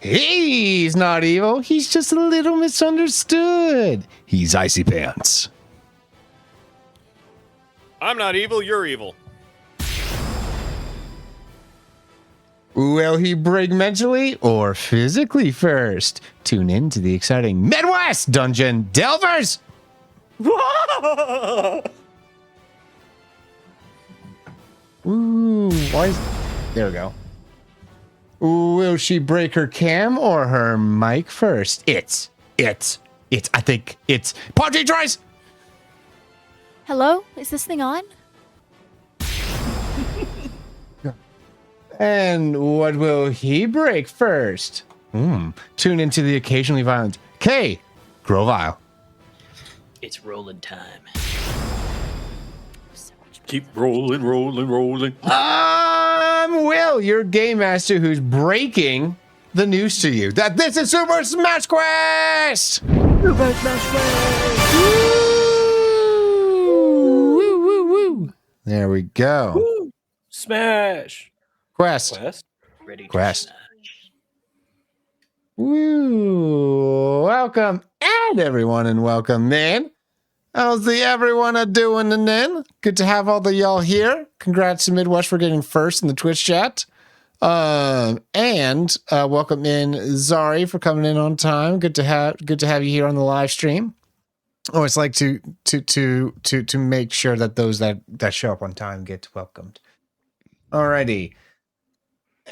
He's not evil. He's just a little misunderstood. He's Icy Pants. I'm not evil, you're evil. Will he break mentally or physically first? Tune in to the exciting Midwest Dungeon Delvers. Ooh, there we go. Will she break her cam or her mic first? I think it's Podgy Tries. Hello? Is this thing on? And what will he break first? Tune into the occasionally violent K. Grovile. It's rolling time. Keep rolling. I'm Will, your game master who's breaking the news to you that this is Super Smash Quest! Super Smash Quest! Woo! There we go. Woo. Smash! Quest. Ready to Quest. smash. Woo! Welcome, everyone, and welcome in. How's the everyone a doing and then? Good to have all the y'all here. Congrats to Midwest for getting first in the Twitch chat. And welcome in Zari for coming in on time. Good to have you here on the live stream. Always like to make sure that those that show up on time get welcomed. Alrighty.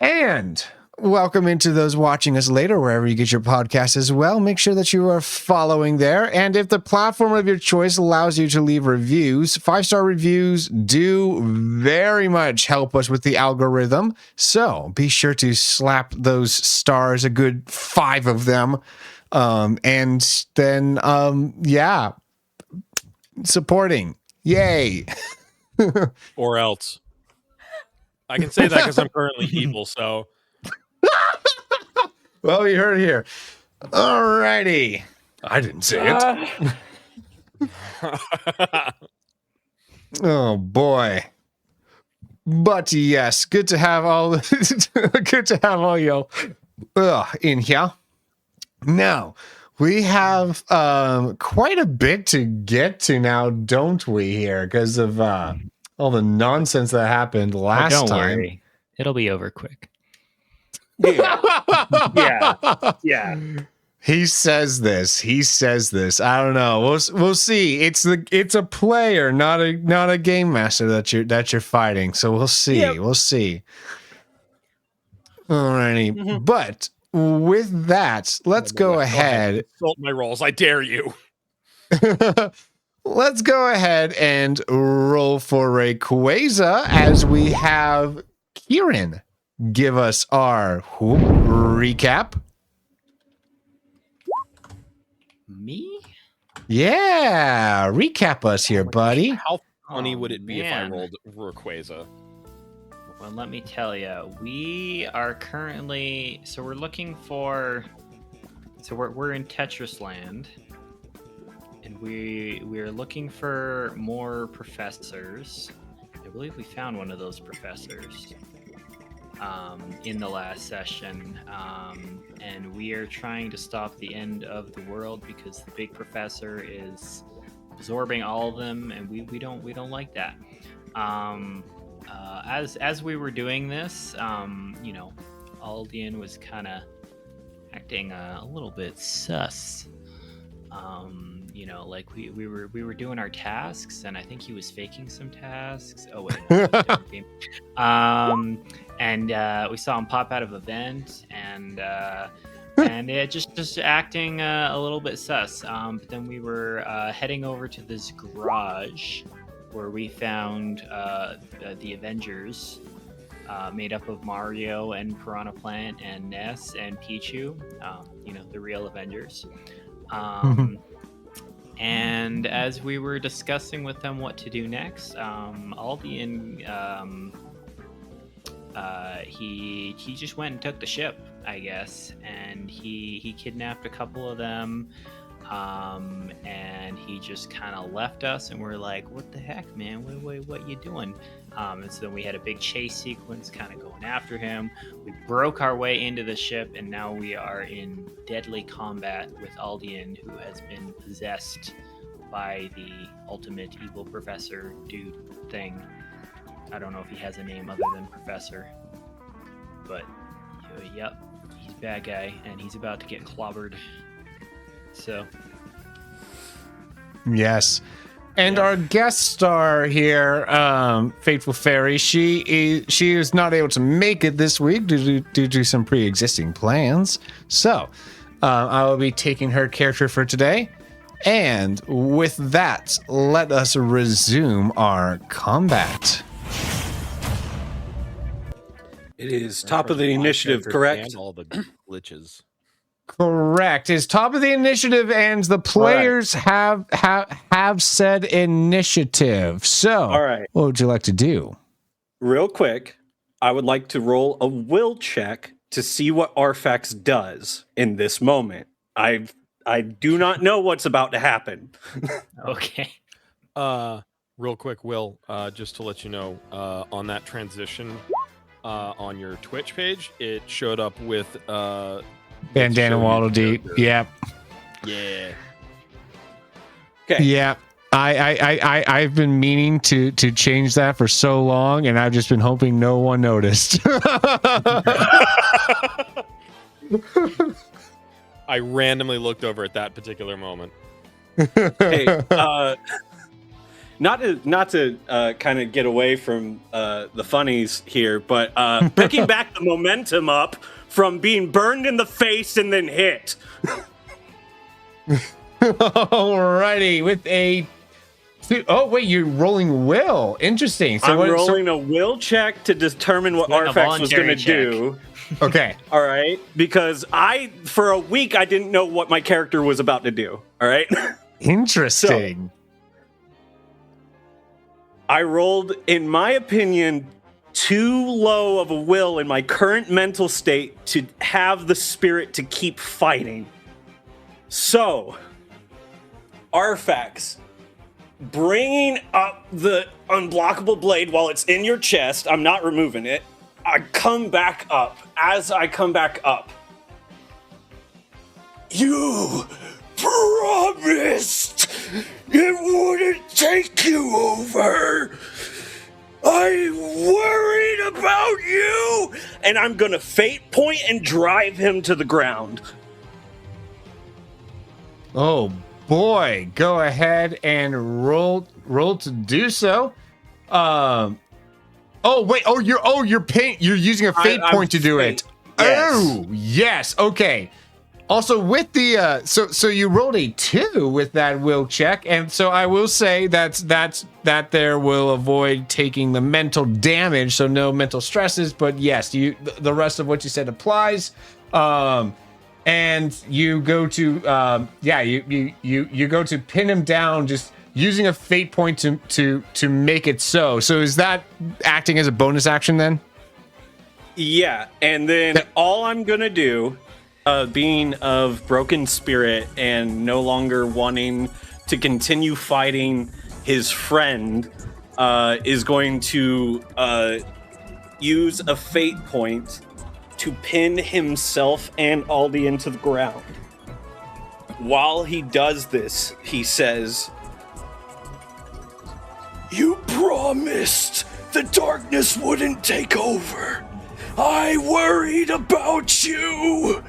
And welcome into those watching us later, wherever you get your podcast as well. Make sure that you are following there. And if the platform of your choice allows you to leave reviews, 5-star reviews do very much help us with the algorithm. So be sure to slap those stars, a good 5 of them. And then, supporting. Yay. Or else. I can say that because I'm currently evil, so. Well, you heard it here. Alrighty. I didn't say it. Oh boy. But yes, good to have all y'all in here. Now, we have quite a bit to get to now, don't we, here, because of all the nonsense that happened last don't time. Worry. It'll be over quick. Yeah. He says this. I don't know. We'll see. It's a player, not a game master that you're fighting. So we'll see. Yep. We'll see. Alrighty. Mm-hmm. But with that, let's go ahead. Insult my rolls. I dare you. Let's go ahead and roll for Rayquaza as we have Kieran give us our recap. Me? Yeah, recap us here, buddy. How funny would it be if I rolled Rayquaza? Well, let me tell you, we are currently we're looking for. So we're in Tetris Land, and we're looking for more professors. I believe we found one of those professors in the last session, and we are trying to stop the end of the world because the big professor is absorbing all of them, and we don't like that. As we were doing this, Aldian was kind of acting a little bit sus. Like we were doing our tasks, and I think he was faking some tasks. Oh wait, and we saw him pop out of a vent, and it just acting a little bit sus. But then we were heading over to this garage where we found the Avengers, made up of Mario and Piranha Plant and Ness and Pichu, the real Avengers. And as we were discussing with them what to do next, Aldian, he just went and took the ship, I guess, and he kidnapped a couple of them, and he just kind of left us, and we're like, what the heck, man? What you doing? And so then we had a big chase sequence kind of going after him. We broke our way into the ship, and now we are in deadly combat with Aldian, who has been possessed by the ultimate evil professor dude thing. I don't know if he has a name other than Professor. But, yep, he's a bad guy, and he's about to get clobbered. So... Yes. And our guest star here, Faithful Fairy, she is not able to make it this week due to some pre-existing plans. So I will be taking her character for today. And with that, let us resume our combat. It is top of the initiative, correct? And all the glitches. Correct. It's top of the initiative, and the players have said initiative. So, all right. What would you like to do? Real quick, I would like to roll a will check to see what Arfax does in this moment. I do not know what's about to happen. Okay. Real quick, Will, just to let you know, on that transition on your Twitch page, it showed up with Bandana Waddle Deep. Yep. Yeah. Okay. Yeah. I've been meaning to change that for so long, and I've just been hoping no one noticed. I randomly looked over at that particular moment. Hey, not to kind of get away from the funnies here, but picking back the momentum up from being burned in the face and then hit. Alrighty, with a... Oh, wait, you're rolling will. Interesting. So I'm rolling a will check to determine what Arfax was going to do. Okay. All right. Because for a week, I didn't know what my character was about to do. All right. Interesting. So, I rolled, in my opinion, too low of a will in my current mental state to have the spirit to keep fighting. So, Arfax, bringing up the unblockable blade while it's in your chest, I'm not removing it. I come back up. As I come back up, you promised it wouldn't take you over. I'm worried about you. And I'm going to fate point and drive him to the ground. Oh, boy. Go ahead and roll to do so. Oh, wait. You're using a fate point to do it. Yes. Oh, yes. Okay. Also, with the so you rolled a 2 with that will check, and so I will say that there will avoid taking the mental damage, so no mental stresses. But yes, the rest of what you said applies. And you go to you go to pin him down, just using a fate point to make it so. So is that acting as a bonus action then? Yeah, and then all I'm gonna do, being of broken spirit and no longer wanting to continue fighting his friend, is going to use a fate point to pin himself and Aldi into the ground. While he does this, he says, "You promised the darkness wouldn't take over. I worried about you."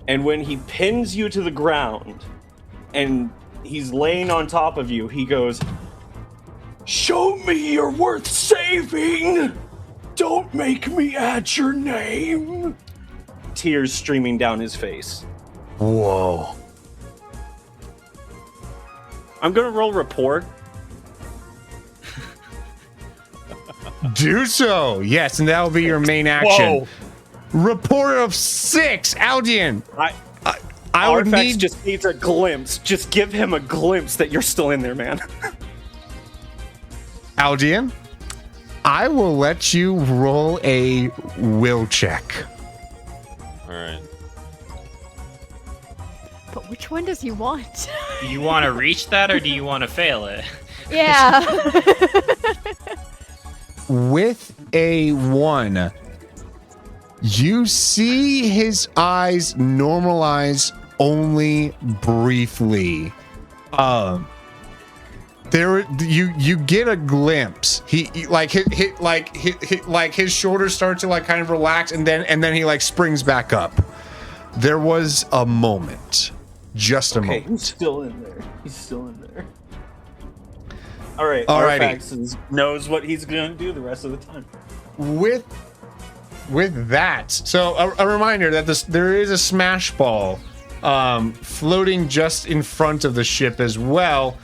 And when he pins you to the ground and he's laying on top of you, he goes, "Show me you're worth saving. Don't make me add your name." Tears streaming down his face. Whoa. I'm gonna roll rapport. Do so. Yes, and that will be your main action. Whoa. Report of 6, Aldian. I would Arfax just needs a glimpse. Just give him a glimpse that you're still in there, man. Aldian, I will let you roll a will check. All right. But which one does he want? Do you want to reach that, or do you want to fail it? Yeah. with a 1, you see his eyes normalize only briefly. There, you get a glimpse. He like his shoulders start to like kind of relax, and then he like springs back up. There was a moment, just a moment. He's still in there. He's still in there. All right. Alrighty. Arfax knows what he's gonna do the rest of the time. With that, so a reminder that there is a smash ball floating just in front of the ship as well.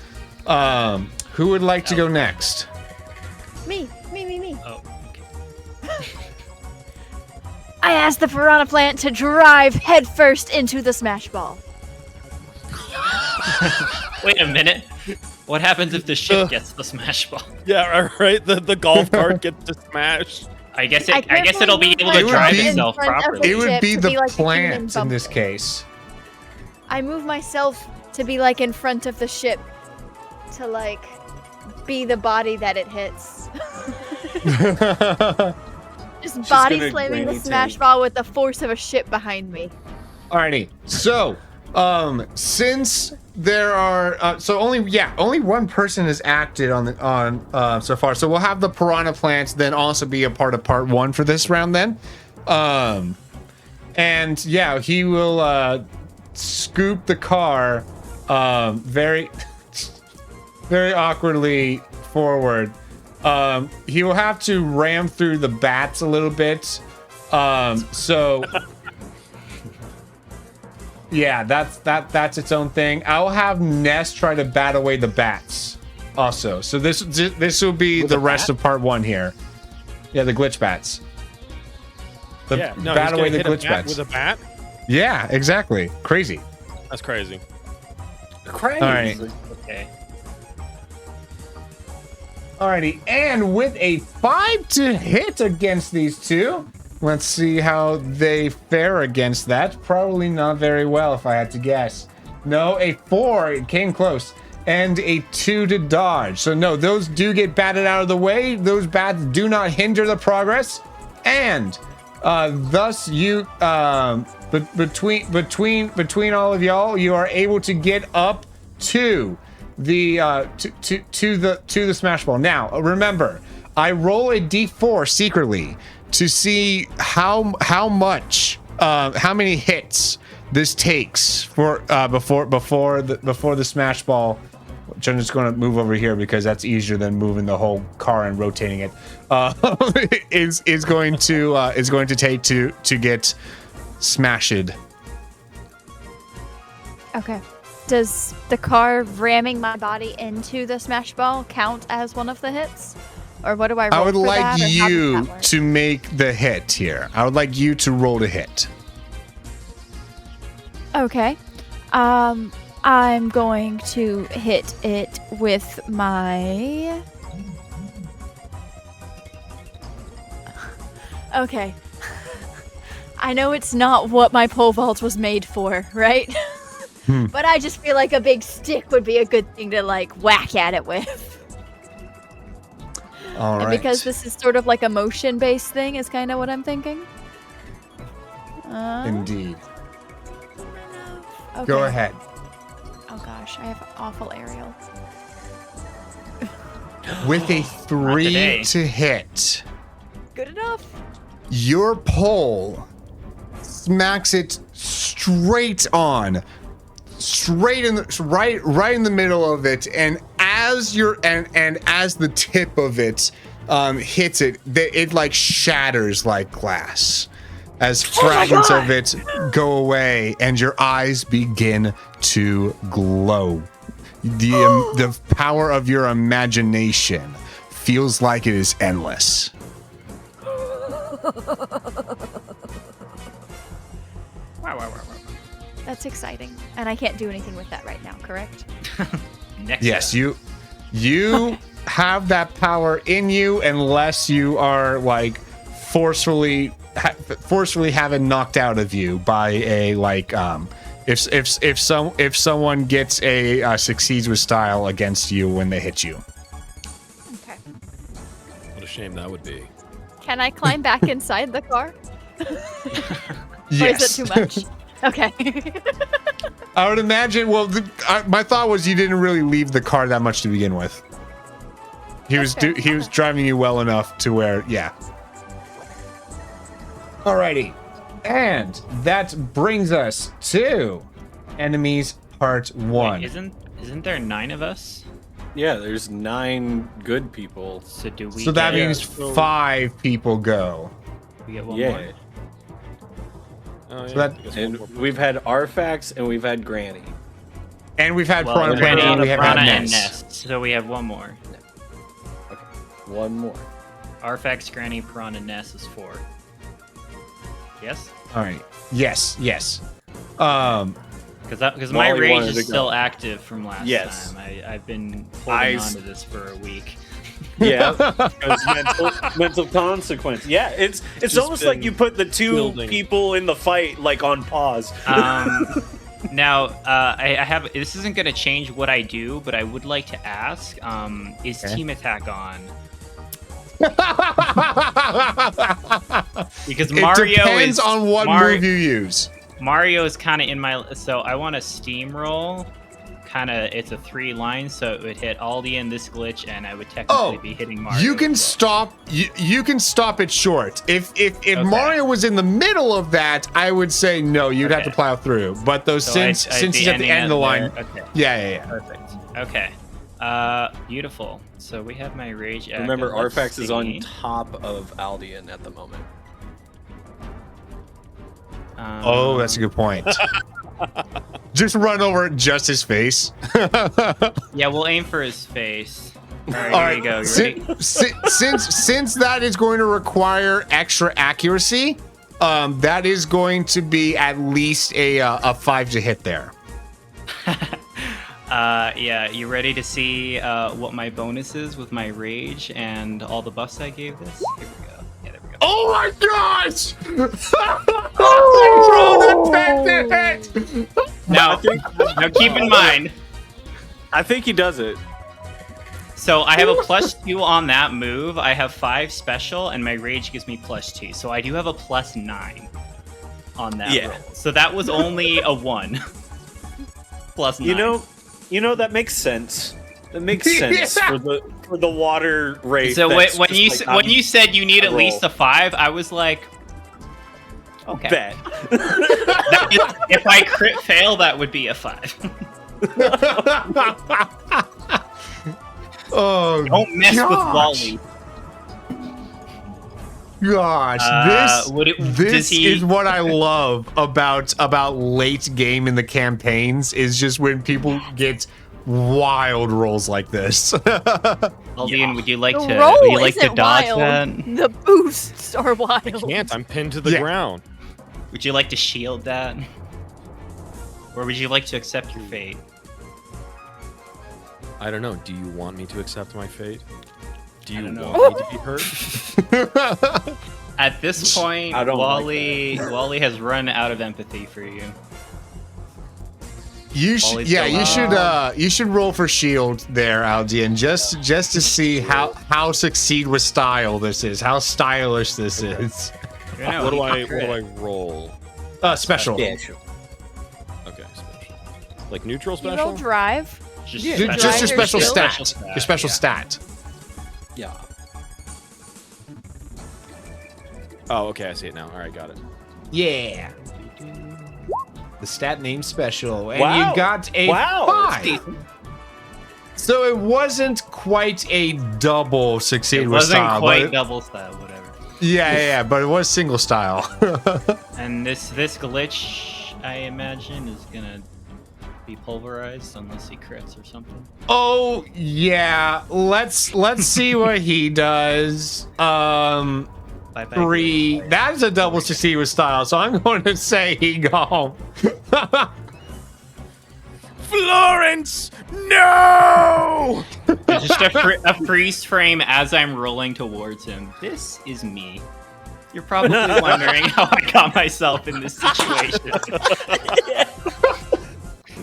Who would like to go next? Me. Oh, okay. I asked the piranha plant to drive headfirst into the smash ball. Wait a minute. What happens if the ship gets the smash ball? Yeah, right. The golf cart gets to smash. I guess I it'll be able It to would drive be- itself in front of properly. It would ship be to the be like a human plant in this bumper. case. I move myself to be like in front of the ship to like be the body that it hits. Just body gonna slamming the granny smash tank. ball with the force of a ship behind me. Alrighty. So, since there are only one person has acted on so far. So we'll have the piranha plants then also be a part of part 1 for this round then. And yeah, he will scoop the car very very awkwardly forward. He will have to ram through the bats a little bit. So yeah, that's its own thing. I'll have Ness try to bat away the bats also. So this will be With the a rest bat? of part 1 here. Yeah, the glitch bats. Yeah, no, bat he's away gonna the hit a glitch bat bats. with a bat. Yeah, exactly. Crazy. That's crazy. Crazy. All right. Okay. Alrighty, and with a 5 to hit against these two, let's see how they fare against that. Probably not very well, if I had to guess. No, a 4, it came close, and a 2 to dodge. So no, those do get batted out of the way. Those bats do not hinder the progress, and thus you, between all of y'all, you are able to get up to the to the smash ball. Now remember, I roll a d4 secretly to see how many hits this takes for before the smash ball, which I'm just going to move over here because that's easier than moving the whole car and rotating it. Is going to take to get smashed. Okay. Does the car ramming my body into the smash ball count as one of the hits? Or what do I roll I would for like that, or how does you that work? to make the hit here. I would like you to roll to hit. Okay. I'm going to hit it with my... Okay. I know it's not what my pole vault was made for, right? But I just feel like a big stick would be a good thing to, like, whack at it with. All And right. because this is sort of like a motion-based thing is kind of what I'm thinking. Indeed. Okay. Go ahead. Oh gosh, I have awful aerial. With a 3 today. to hit, Good enough. your pole smacks it straight on. Straight in the right in the middle of it, and as as the tip of it hits it, it like shatters like glass as fragments of it go away, and your eyes begin to glow. The power of your imagination feels like it is endless. Wow. That's exciting. And I can't do anything with that right now, correct? Next. Yes, you have that power in you unless you are like forcefully have it knocked out of you by a like if someone gets a succeeds with style against you when they hit you. Okay. What a shame that would be. Can I climb back inside the car? Yes. Or is it too much? Okay. I would imagine. Well, my thought was you didn't really leave the car that much to begin with. He was driving you well enough to where, yeah. Alrighty, and that brings us to enemies part 1. Wait, isn't there 9 of us? Yeah, there's 9 good people. So do we? So that get- means 5 people go. we get one Yeah. more. Oh, yeah. So that- I guess And one more. we've had Arfax and we've had Granny. And we've had Well, Piranha we Plant, had and we have had Piranha and Ness. Ness. So we have one more. One more. Arfax, Granny, Piranha, Ness is 4. Yes? All right. Yes. Because my Molly rage wanted is to go. still active from last Yes. time. I've been holding I- on to this for a week. Yeah, because mental consequence. Yeah, it's Just almost like been you put the 2 building. people in the fight like on pause. Now, I have. This isn't going to change what I do, but I would like to ask: is Okay. Team Attack on? Because It Mario depends is on what move you use. Mario is kind of in my. So I want to steamroll. Kind of, it's a 3 line, so it would hit Aldi in this glitch, and I would technically be hitting Mario. You can as well. stop. You can stop it short. If Mario was in the middle of that, I would say no. You'd have to Okay. plow through. But though So since I'd be he's at the ending end of the line, there. Okay. yeah. Perfect. Okay. Beautiful. So we have my rage. Active. Remember, Let's Arfax is on see. top of Aldian at the moment. Oh, that's a good point. Just run over just his face. Yeah, we'll aim for his face. All right, All here right. you go. You ready? Since that is going to require extra accuracy, that is going to be at least a 5 to hit there. Yeah, you ready to see what my bonus is with my rage and all the buffs I gave this? Here we go. Yeah, there we go. Oh my gosh! Oh, Now, now keep in mind. I think he does it. So I have a +2 on that move. I have 5 special, and my rage gives me +2. So I do have a +9 on that Yeah. roll. So that was only a 1. +9. You know that makes sense. That makes sense Yeah. for the water race. So that's when just you like, when you said you need a at least roll. a 5, I was like, okay. bet. If I crit fail, that would be a 5. Oh, Don't mess with gosh. Wally. Gosh, Does this he? is what I love about late game in the campaigns is just when people get wild rolls like this. Aldian, would you like The to? roll Would you like to isn't dodge wild. that? The boosts are wild. I can't. I'm pinned to the Yeah. ground. Would you like to shield that? Or would you like to accept your fate? I don't know. Do you want me to accept my fate? Do you don't know. want me to be hurt? At this point, I don't like Wally has run out of empathy for you. You should, Always yeah, go you should roll for shield there, Aldian, just to see how succeed with style this is, how stylish this is. What do I roll? Special. Yeah, sure. Okay, special. Like neutral You roll special? drive. Just, Just your Drive or special shield? stat. Your special yeah. stat. Yeah. Oh, okay. I see it now. All right, got it. Yeah. The stat name special, and Wow. you got a Wow, 5. So it wasn't quite a double succeed It with wasn't style, quite but double style, whatever. yeah, but it was single style. And this glitch, I imagine, is gonna be pulverized unless he crits or something. Oh yeah, let's see what he does. Bye-bye, 3. glitch. That is a double succeed with style, so I'm going to say he go home. Florence! No! It's just a freeze frame as I'm rolling towards him. This is me. You're probably wondering how I got myself in this situation.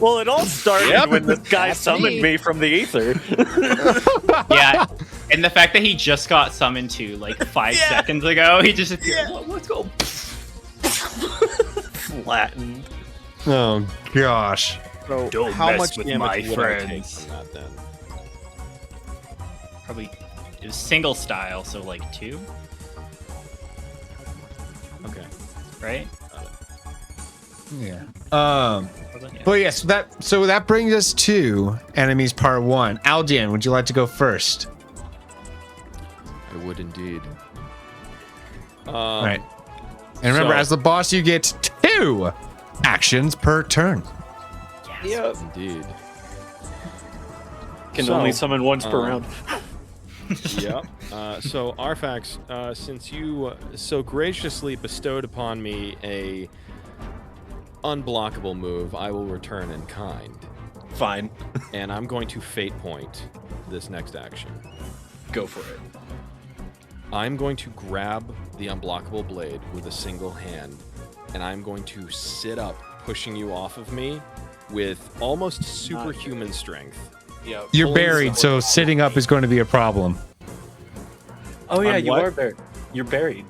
Well, it all started Yep. when this guy That's summoned me. me from the ether. Yeah, And the fact that he just got summoned to like 5 seconds ago, he just appeared. Let's go. Flattened. Oh gosh. So Don't how mess much with damage my would I take friends. from that then? Probably it was single style, so like 2, Okay. right? Yeah. Was it? Yeah. But yes, so that brings us to enemies part 1. Aldian, would you like to go first? I would indeed. All right. And remember, so- as the boss, you get 2 actions per turn. Yep. Indeed. Can So, only summon once per round. Yep. So Arfax, since you so graciously bestowed upon me a unblockable move, I will return in kind, Fine. and I'm going to fate point this next action. Go for it. I'm going to grab the unblockable blade with a single hand, and I'm going to sit up, pushing you off of me with almost superhuman strength. Yeah. You're buried, so sitting up is going to be a problem. Oh yeah, I'm you what? are buried. You're buried.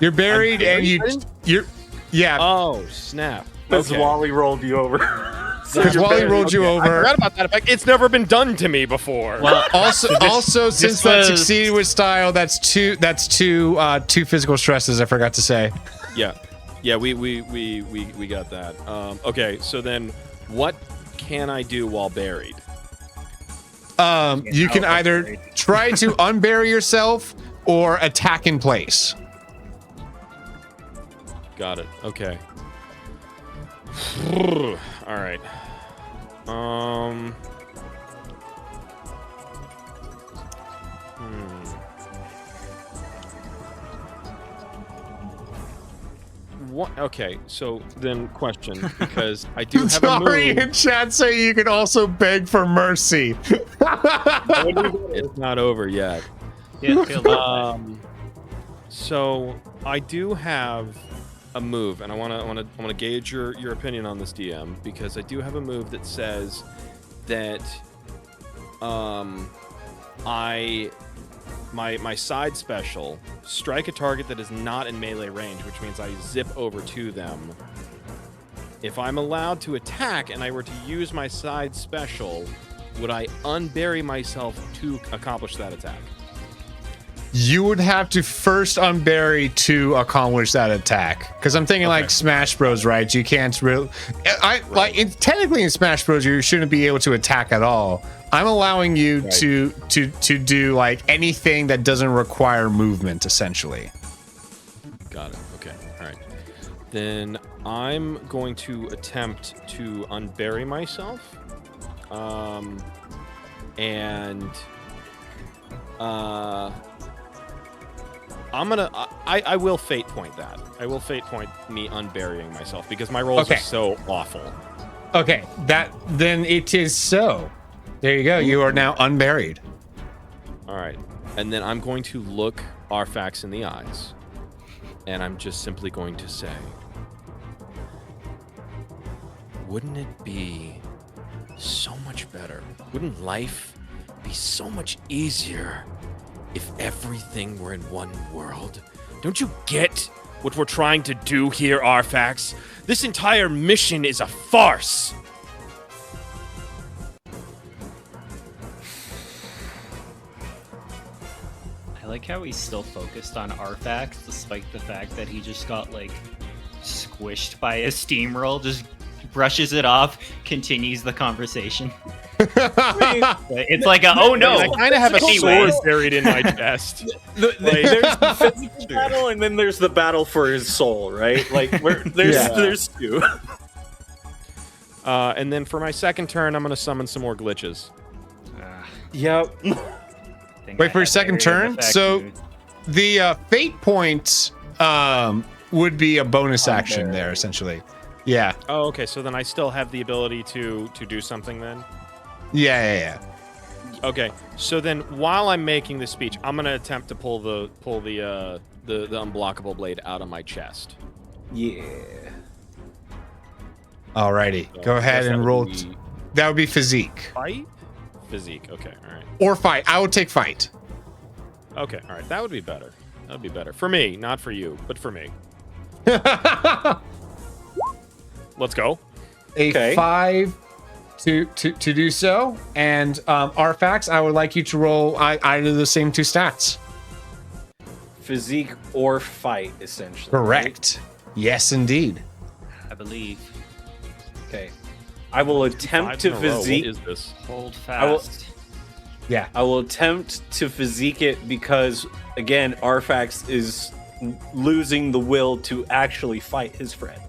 You're buried, and you're yeah. Oh, snap. Because Okay. Wally rolled you over. Because Wally rolled you I over. forgot about that effect. It's never been done to me before. Well, Also, since that was- succeeded with style, that's two physical stresses. I forgot to say. Yeah, we got that. Okay, so then what can I do while buried? You can either try to unbury yourself or attack in place. Got it. Okay. All right. What? Okay, so then question, because I do have a Sorry, move. in chat say you can also beg for mercy. It's not over yet. yeah, feel that. So I do have a move, and I want to gauge your opinion on this, DM, because I do have a move that says that my side special, strike a target that is not in melee range, which means I zip over to them. If I'm allowed to attack and I were to use my side special, would I unbury myself to accomplish that attack? You would have to first unbury to accomplish that attack. Because I'm thinking like Smash Bros, right? You can't really. Technically in Smash Bros, you shouldn't be able to attack at all. I'm allowing you to do like anything that doesn't require movement, essentially. Got it. Okay. All right. Then I'm going to attempt to unbury myself. I will fate point that. I will fate point me unburying myself because my rolls are so awful. Okay, then it is so. There you go. You are now unburied. All right. And then I'm going to look Arfax in the eyes. And I'm just simply going to say, wouldn't it be so much better? Wouldn't life be so much easier if everything were in one world? Don't you get what we're trying to do here, Arfax? This entire mission is a farce. I like how he's still focused on Arfax, despite the fact that he just got like squished by a steamroll. Just brushes it off, continues the conversation. It's like a oh no. I kind of have a Anyway. sword buried in my chest. There's the physical battle, and then there's the battle for his soul, right? Like there's two. And then for my second turn, I'm going to summon some more glitches. Yep. Wait for your second turn. So the fate point would be a bonus action there, essentially. Yeah. Oh, okay. So then I still have the ability to do something then? Yeah. Okay. So then while I'm making this speech, I'm going to attempt to pull the unblockable blade out of my chest. Yeah. Alrighty. So Go I ahead guess that and would roll. be That would be physique. Fight? Physique. Okay. All right. Or fight. I would take fight. Okay, all right. That would be better. That would be better. For me, not for you, but for me. Let's go. A 5 to do so. And Arfax, I would like you to roll either the same 2 stats. Physique or fight, essentially. Correct. Yes, indeed. I believe. Okay. I will attempt to physique. What is this? Hold fast. Yeah. I will attempt to physique it because, again, Arfax is losing the will to actually fight his friend.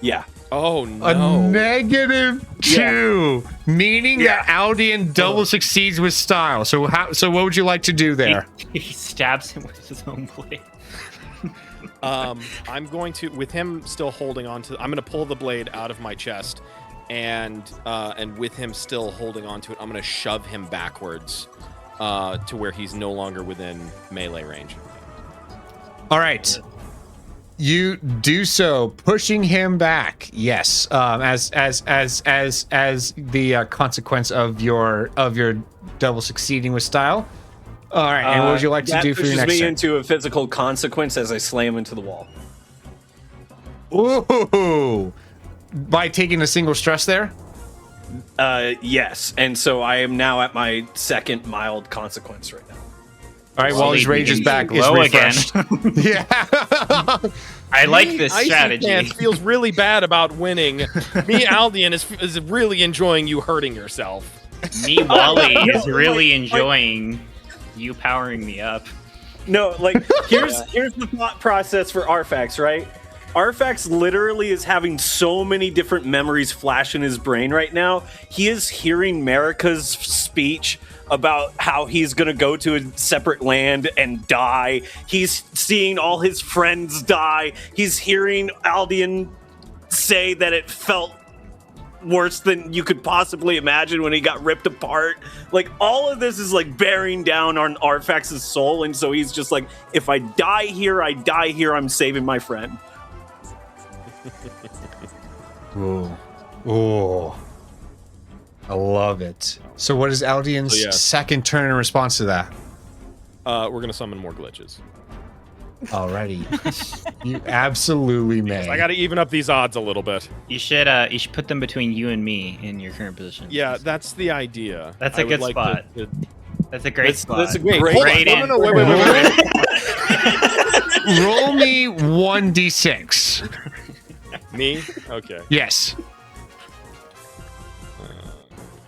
Yeah. Oh, no. A -2, meaning that Aldian double succeeds with style. So what would you like to do there? He stabs him with his own blade. I'm going to, with him still holding on to, I'm going to pull the blade out of my chest, and with him still holding on to it, I'm going to shove him backwards to where he's no longer within melee range. All right. You do so, pushing him back. Yes, as the consequence of your double succeeding with style. All right, and what would you like to do for your next That pushes me turn? into a physical consequence as I slam into the wall. Ooh! By taking a single stress there? Yes, and so I am now at my second mild consequence right now. All right, while his rage is back, is Low refreshed. Yeah. I like this Icy strategy. Pants feels really bad about winning. Me, Aldian, is really enjoying you hurting yourself. Me, Wally, is really enjoying you powering me up. No, like here's the thought process for Arfax, right? Arfax literally is having so many different memories flash in his brain right now. He is hearing Marika's speech about how he's going to go to a separate land and die. He's seeing all his friends die. He's hearing Aldian say that it felt worse than you could possibly imagine when he got ripped apart. Like, all of this is like bearing down on Arfax's soul, and so he's just like, if I die here, I die here. I'm saving my friend. Ooh. Ooh. I love it. So what is Aldian's second turn in response to that? We're going to summon more glitches. Alrighty. You absolutely may. I got to even up these odds a little bit. You should put them between you and me in your current position. Yeah, that's the idea. That's a good spot. That's a great spot. That's a Wait, great hold Right on. in. No, wait. Roll me 1d6. Me? Okay. Yes.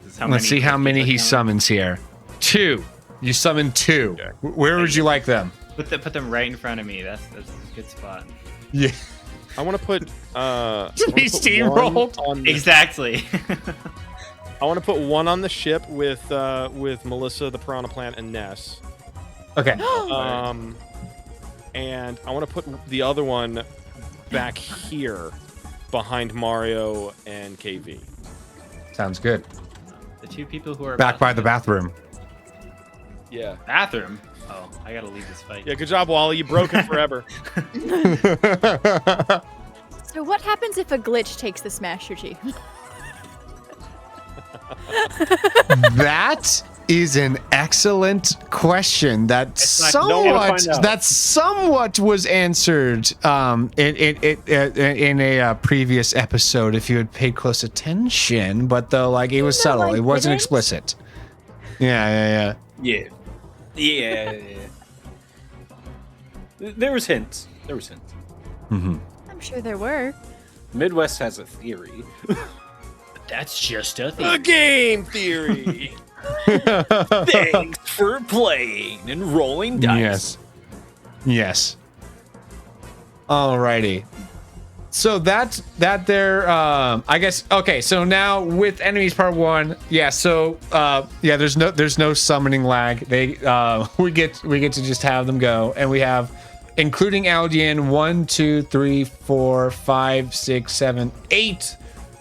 This is how Let's see how many he people count. summons here. 2. You summon 2. Okay. Where would you like them? Put them right in front of me. That's a good spot. Yeah. I want to put. To be steamrolled? Exactly. I want to put one on the ship with Melissa, the Piranha Plant, and Ness. Okay. And I want to put the other one back here behind Mario and KV. Sounds good. The two people who are Back by the bathroom. Yeah. bathroom. Oh, I gotta leave this fight. Yeah, good job, Wally. You broke it forever. So what happens if a glitch takes the Smasher G? That is an excellent question that somewhat was answered in a previous episode if you had paid close attention, but though it was subtle, it wasn't explicit. Yeah. There was hints. Mm-hmm. I'm sure there were. Midwest has a theory. That's just a A game theory. Thanks for playing and rolling dice. Yes. Alrighty. So that there. I guess. Okay. So now with enemies part 1. Yeah. So there's no summoning lag. They we get to just have them go, and we have, including Aldian, 1, 2, 3, 4, 5, 6, 7, 8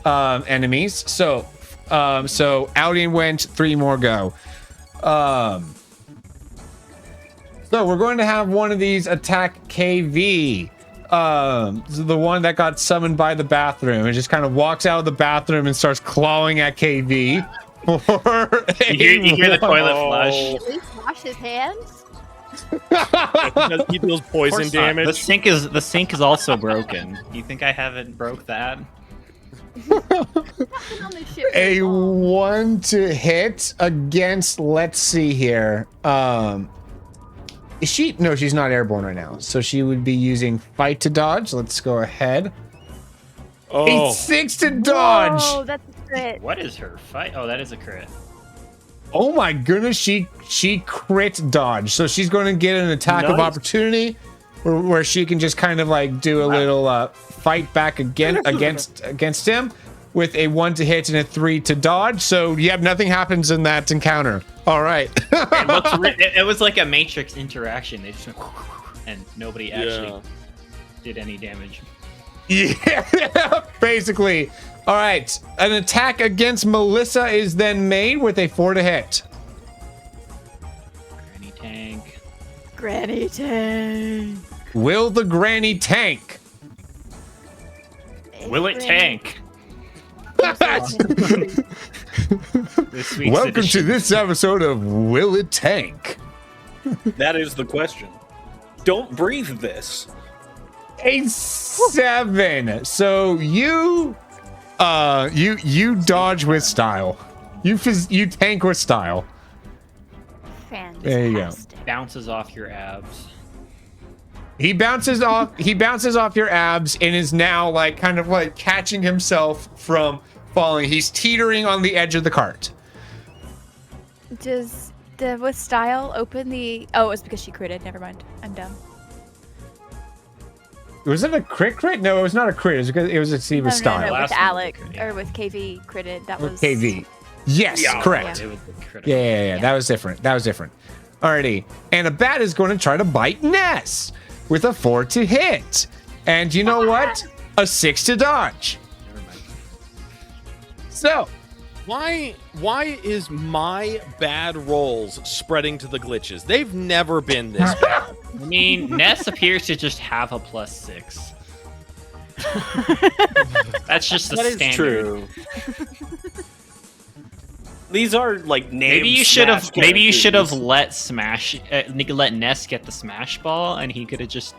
enemies. So Aldian went, 3 more go. So we're going to have one of these attack KV. The one that got summoned by the bathroom. It just kind of walks out of the bathroom and starts clawing at KV. You hear the toilet flush. At least wash his hands. He deals poison damage. The sink is also broken. You think I haven't broke that? A 1 to hit against, let's see here. Is she? No, she's not airborne right now. So she would be using fight to dodge. Let's go ahead. Oh, A 6 to dodge. Oh, that's a crit. What is her fight? Oh, that is a crit. Oh my goodness, she crit dodge. So she's going to get an attack of Nice. opportunity where she can just kind of like do a little fight back against him with a 1 to hit and a 3 to dodge. So yep, nothing happens in that encounter. All right. It was like a Matrix interaction. They just went, and nobody actually did any damage. Yeah, basically. All right, an attack against Melissa is then made with a 4 to hit. Granny tank. Granny tank. Will the granny tank? Will it tank? This week's Welcome to edition. this episode of Will It Tank? That is the question. Don't breathe this. A 7. So you dodge with style. You tank with style. Fantastic. There you go. Bounces off your abs. He bounces off your abs and is now like kind of like catching himself from falling. He's teetering on the edge of the cart. Does the with style open the? Oh, it's because she critted. Never mind. I'm dumb. Was it a crit? No, it was not a crit. It was because it was a C with style. No, with Last one Alec was a crit, or with KV critted. That With was KV. Yes, Yeah. correct. It was the critical. Yeah. That was different. Alrighty. And a bat is going to try to bite Ness with a 4 to hit. And you know what? A 6 to dodge. Never mind. So, why is my bad rolls spreading to the glitches? They've never been this bad. I mean, Ness appears to just have a +6. That's just the That is standard. true. These are like named Maybe you should have. Smash Maybe you should have characters. let Ness get the Smash Ball, and he could have just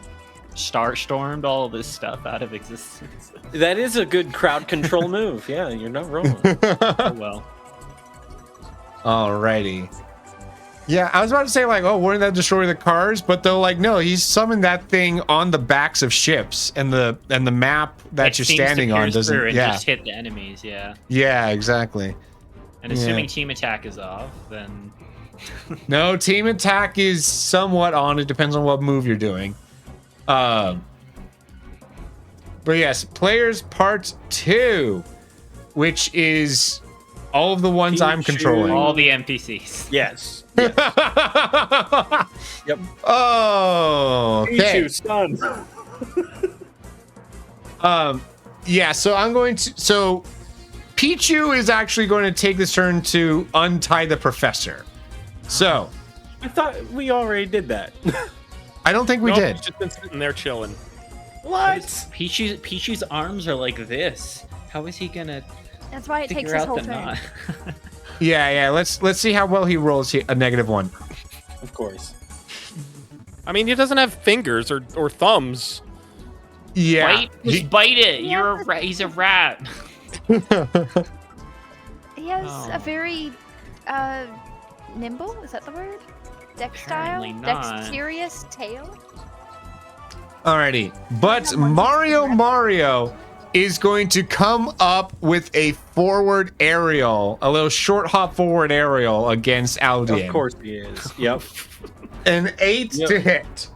stormed all of this stuff out of existence. That is a good crowd control move. Yeah, you're not wrong. Oh well. alrighty. Yeah, I was about to say like, oh, wouldn't that destroy the cars? But they're like, no, he's summoned that thing on the backs of ships, and the map that It you're seems to standing on pierce doesn't. through and Yeah, just hit the enemies. Yeah. yeah, exactly. And assuming team attack is off, then No, team attack is somewhat on. It depends on what move you're doing. But yes, players part 2, which is all of the ones I'm controlling. all the NPCs. Yes. Yep. Oh, okay. Pichu, son. Yeah, so I'm going to. So Pichu is actually going to take this turn to untie the professor. So I thought we already did that. I don't think we Nope, did. He's just been sitting there chilling. What? Pichu's arms are like this. How is he gonna That's why it takes figure his out whole the turn. knot? Yeah. Let's see how well he rolls here. A -1. Of course. I mean, he doesn't have fingers or thumbs. Yeah. Just bite it. Yeah, You're a but- rat. He's a rat. He has Oh. a very nimble. Is that the word? Apparently Dextile, not. dexterous tail. Alrighty, but Mario is going to come up with a forward aerial, a little short hop forward aerial against Aldian. Of course he is. Yep. An 8 Yep. to hit.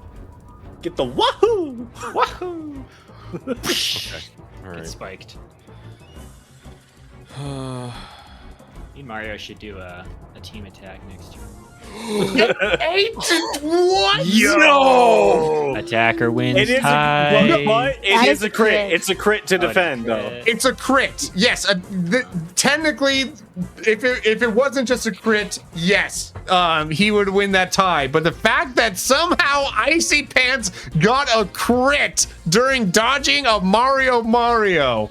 Get the wahoo! Wahoo! All Get right. spiked. Me and Mario should do a team attack next turn. 8 to what? Yo! Attacker wins It is tie. but it That is is a a crit. crit. It's a crit to defend, though. crit. It's a crit. Yes, technically, if it wasn't just a crit, yes, he would win that tie. But the fact that somehow Icy Pants got a crit during dodging a Mario,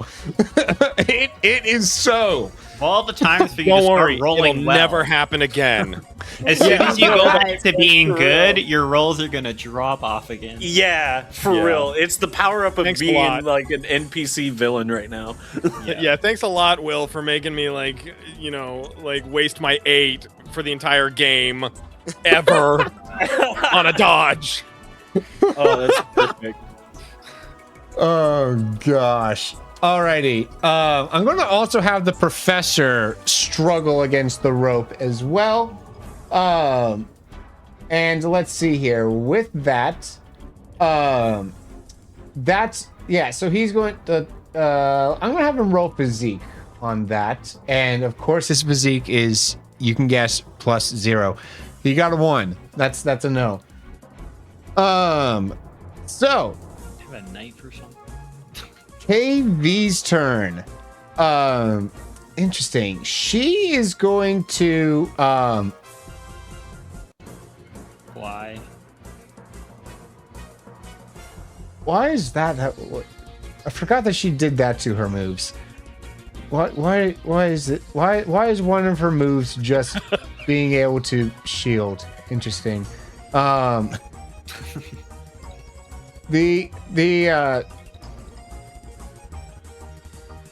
it is so. All the times for you to Don't start worry, rolling it'll well. never happen again. As soon as you go back Right. to being For good, real. your rolls are gonna drop off again. Yeah, for Yeah. real. It's the power up of Thanks a being lot. like an NPC villain right now. Yeah, thanks a lot, Will, for making me like waste my 8 for the entire game ever on a dodge. Oh, that's perfect. Oh gosh. Alrighty. I'm going to also have the professor struggle against the rope as well. And let's see here. With that, that's yeah. So he's going to. I'm going to have him roll physique on that, and of course his physique is, you can guess, +0. He got a 1. That's a no. So. Have a knife or something. KV's turn. Interesting. She is going to Why? why is that? I forgot that she did that to her moves. Why is it? Why is one of her moves just being able to shield? Interesting.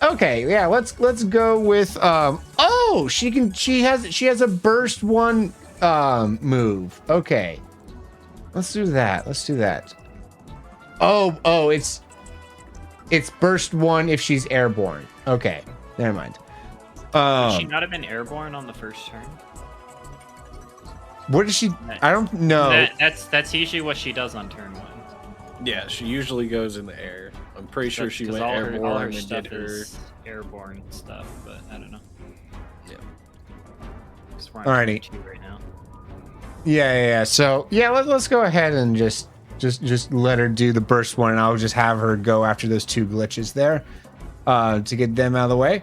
Okay, yeah, let's go with oh, she has a burst 1 move. Okay. Let's do that. Oh, it's burst 1 if she's airborne. Okay. Never mind. Would she not have been airborne on the first turn? What does she, I don't know. That's usually what she does on turn 1. Yeah, she usually goes in the air. I'm pretty sure she went all airborne her and stuff did her. is airborne and stuff, but I don't know. Yeah. Just we're on Alrighty. turn 2 right now. Yeah. So yeah, let's go ahead and just let her do the burst 1, and I'll just have her go after those 2 glitches there, to get them out of the way.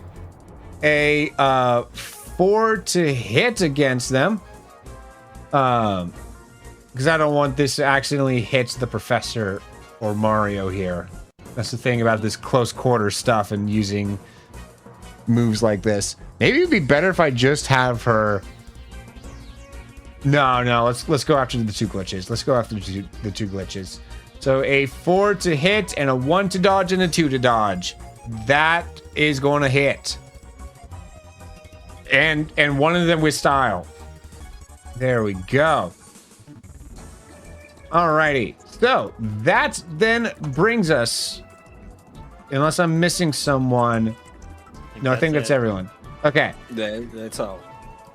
A 4 to hit against them, because I don't want this to accidentally hit the professor or Mario here. That's the thing about this close quarter stuff and using moves like this. Maybe it'd be better if I just have her. No. Let's go after the 2 glitches. Let's go after the two glitches. So a 4 to hit and a 1 to dodge and a 2 to dodge. That is going to hit. And one of them with style. There we go. Alrighty. So that then brings us, unless I'm missing someone. No, I think that's everyone. Okay. That's all.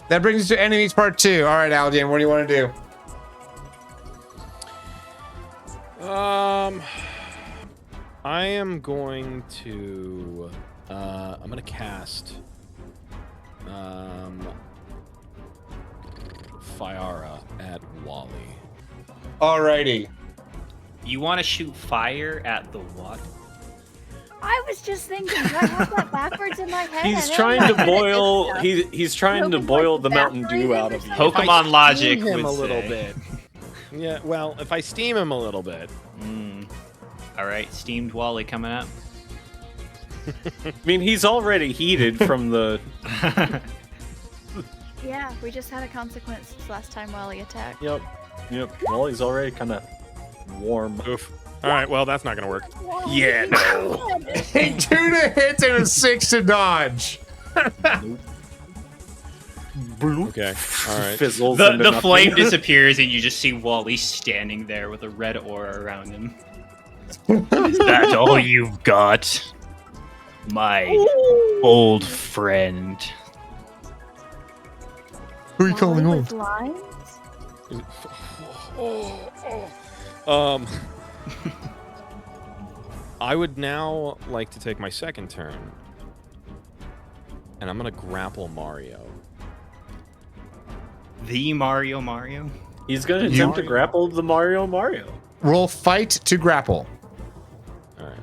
That brings us to enemies part 2. All right, Aldian, what do you want to do? I am going to I'm going to cast Fiara at Wally. Alrighty. You want to shoot fire at the what? I was just thinking, do I have that backwards in my head? He's I trying don't to know. boil. He's trying to Hoping boil like the Mountain Dew evaporated out or of you. something. Pokemon logic Steam him would a little say. bit. Yeah, well, if I steam him a little bit. All right, steamed Wally coming up. I mean, he's already heated from the. Yeah, we just had a consequence last time while he attacked. Yep. Well, he's already kind of warm. Oof. All right, well, that's not going to work. Yeah, no. A 2 to hit and a 6 to dodge. Okay, all right. Fizzles into The nothing. flame disappears and you just see Wally standing there with a red aura around him. Is that all you've got? My old friend. Who are you calling Wally old? with lines? I would now like to take my second turn, and I'm gonna grapple Mario. The Mario? He's gonna attempt to grapple the Mario. Roll fight to grapple. All right.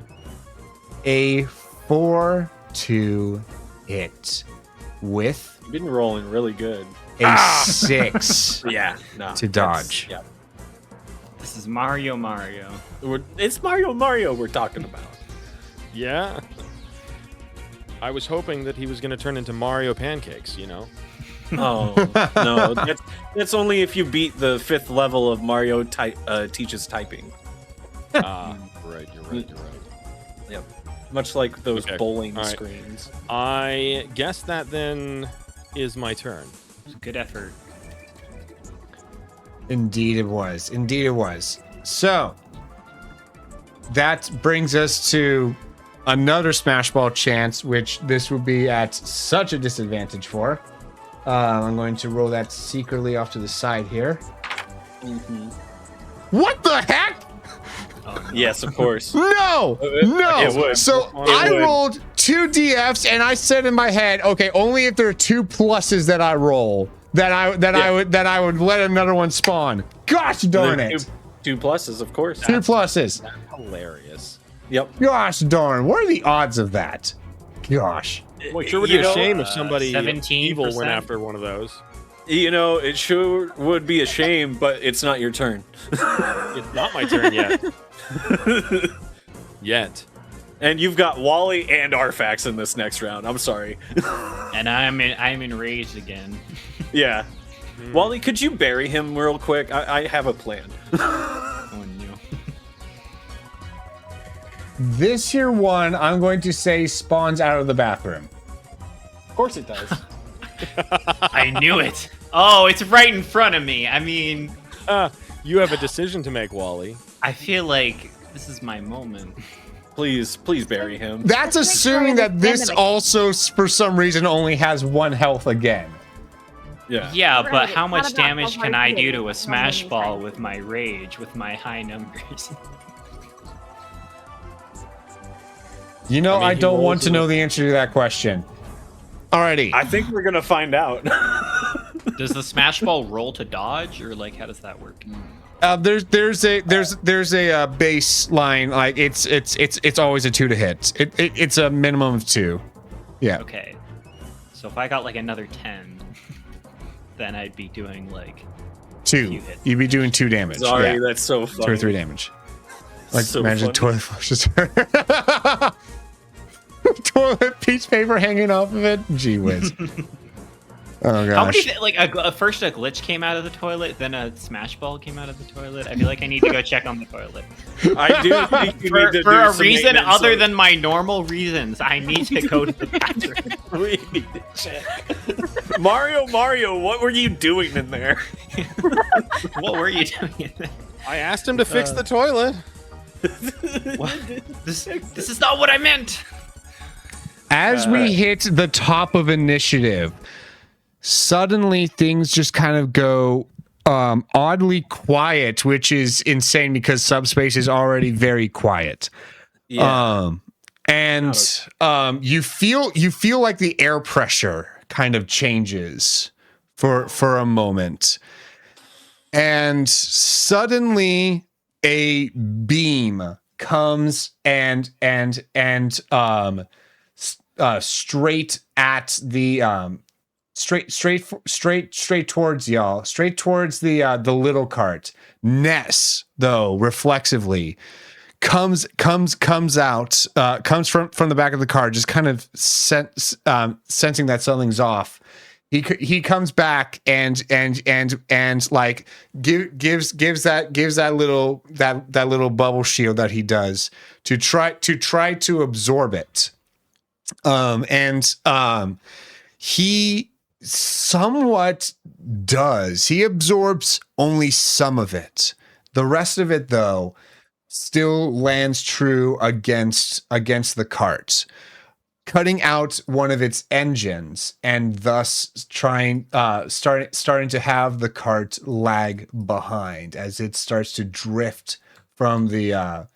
A 4 to hit with You've been rolling really good. a 6 Yeah. No. to dodge. Yeah. This is Mario. It's Mario we're talking about. Yeah. I was hoping that he was going to turn into Mario Pancakes, you know? Oh no, that's only if you beat the 5th level of Mario teaches typing. Right, you're right. Yep, much like those Okay. bowling All right. screens. I guess that then is my turn. Good effort. Indeed it was. Indeed it was. So, that brings us to another Smash Ball chance, which this would be at such a disadvantage for. I'm going to roll that secretly off to the side here. What the heck? Yes, of course. No! It No! would. So It I would. rolled 2 DFs and I said in my head, okay, only if there are 2 pluses that I roll, I would let another one spawn. Gosh darn it. 2 pluses, of course. 2 pluses. Hilarious. Yep. Gosh darn, what are the odds of that? Gosh. Well, it sure would be You a know, shame if somebody 17%. evil went after one of those. You know, it sure would be a shame, but it's not your turn. It's not my turn yet. Yet. And you've got Wally and Arfax in this next round. I'm sorry. And I'm enraged again. Yeah. Wally, could you bury him real quick? I have a plan. Oh, no. This here one, I'm going to say spawns out of the bathroom. Of course it does. I knew it. Oh, it's right in front of me. I mean, You have a decision to make, Wally. I feel like this is my moment. Please bury him. That's assuming that this also, for some reason, only has 1 health again. Yeah. Yeah, Right, but it's how not much about how damage can hard I it do is, to a it's how smash many ball times. with my rage, with my high numbers? You know, I mean, I he don't rolls want to it. know the answer to that question. Alrighty. I think we're gonna find out. Does the smash ball roll to dodge, or like how does that work? There's a baseline, like it's always a 2 to hit. It's a minimum of 2. Yeah. Okay, so if I got like another 10, then I'd be doing like 2. You hit. You'd be doing 2 damage. Sorry, Yeah. that's so 2 funny. or 3 damage. Like So imagine funny. toilet flushes. Toilet piece paper hanging off of it. Gee whiz. Oh How many gosh. first a glitch came out of the toilet, then a smash ball came out of the toilet? I feel like I need to go check on the toilet. I do think you need to For do a some reason maintenance other on- than my normal reasons, I need to go to the bathroom. We need to check. Mario, what were you doing in there? What were you doing in there? I asked him to fix the toilet. What? This is not what I meant. As we hit the top of initiative, suddenly things just kind of go oddly quiet, which is insane because subspace is already very quiet. You feel like the air pressure kind of changes for a moment, and suddenly a beam comes and straight at the straight towards y'all, straight towards the little cart. Ness, though, reflexively comes out, comes from the back of the car, just kind of sensing that something's off. He comes back and like gives that little bubble shield that he does to try to absorb it. He somewhat does. He absorbs only some of it. The rest of it, though, still lands true against the cart, cutting out one of its engines and thus starting to have the cart lag behind as it starts to drift from the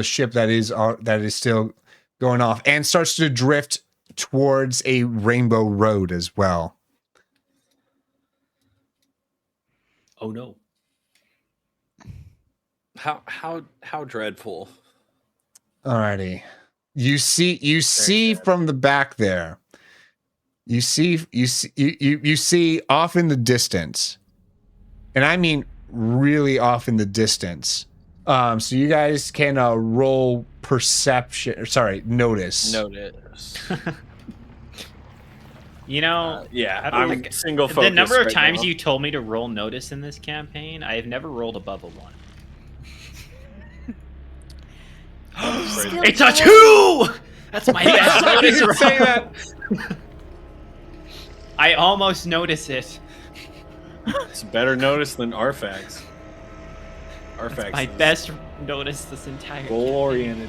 ship that is still going off, and starts to drift towards a rainbow road as well. Oh no. How dreadful. Alrighty. You see from the back there. You see off in the distance. And I mean really off in the distance. So you guys can roll perception. Or sorry, notice. Notice. You know, Yeah, I don't I'm think single the focus number of right times now. you told me to roll notice in this campaign, I have never rolled above a 1. Still It's a trying. 2! That's my best I notice didn't roll. say that. I almost notice it. It's better notice than Arfax. Arfax My is best notice this entire goal oriented.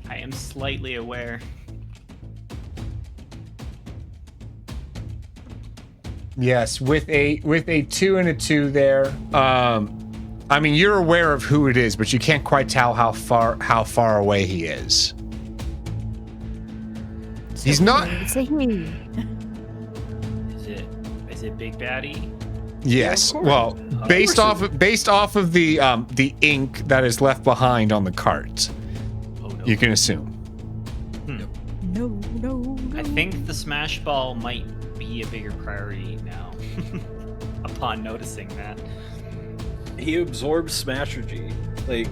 I am slightly aware. Yes, with a 2 and a 2 there. I mean, you're aware of who it is, but you can't quite tell how far away he is. He's not. It's a he. Is it Big Baddie? Yes. Well, based off of the ink that is left behind on the cart, Oh no. you can assume. No. I think the smash ball might be a bigger priority now. Upon noticing that. He absorbs Smashergy. Like,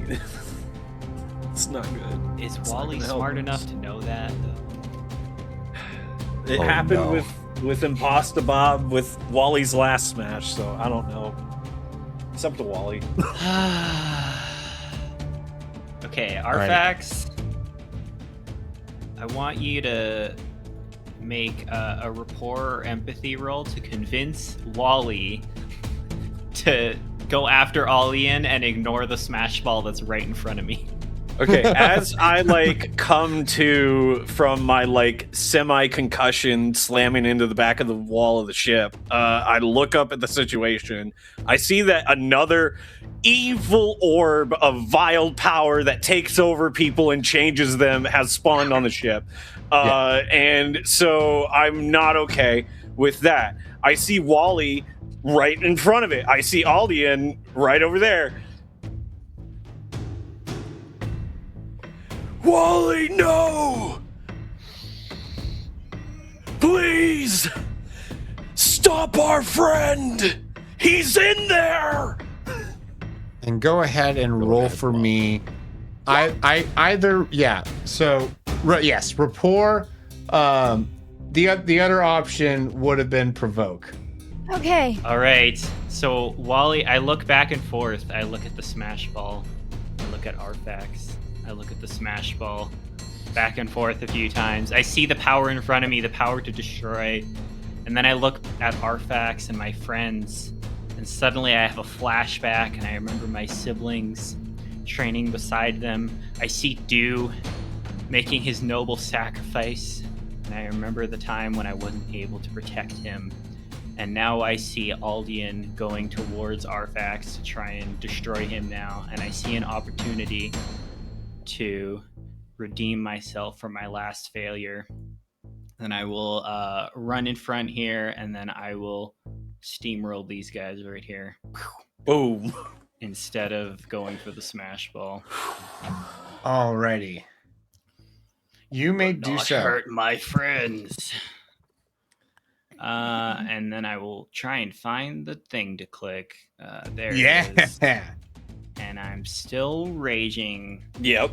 it's not good. Is It's not Wally gonna help smart us. enough to know that? It Oh, happened no. with Imposta Bob with Wally's last smash, so I don't know. It's up to Wally. Okay, Arfax. I want you to make a rapport or empathy roll to convince Wally to go after Olian and ignore the smash ball that's right in front of me. Okay, as I come to from my semi-concussion slamming into the back of the wall of the ship, I look up at the situation. I see that another evil orb of vile power that takes over people and changes them has spawned on the ship. And so I'm not okay with that. I see Wally right in front of it. I see Aldian right over there. Wally, no! Please! Stop our friend! He's in there! And go ahead and roll for me. So yes, rapport. The other option would have been provoke. Okay. All right. So Wally, I look back and forth. I look at the smash ball. I look at Arfax. I look at the smash ball. Back and forth a few times. I see the power in front of me, the power to destroy. And then I look at Arfax and my friends. And suddenly I have a flashback and I remember my siblings training beside them. I see Dew making his noble sacrifice. And I remember the time when I wasn't able to protect him. And now I see Aldian going towards Arfax to try and destroy him now. And I see an opportunity to redeem myself from my last failure. Then I will run in front here, and then I will steamroll these guys right here Boom. instead of going for the smash ball. Alrighty. You may do Not so. hurt my friends. And then I will try and find the thing to click. There it is. Yeah. And I'm still raging. Yep.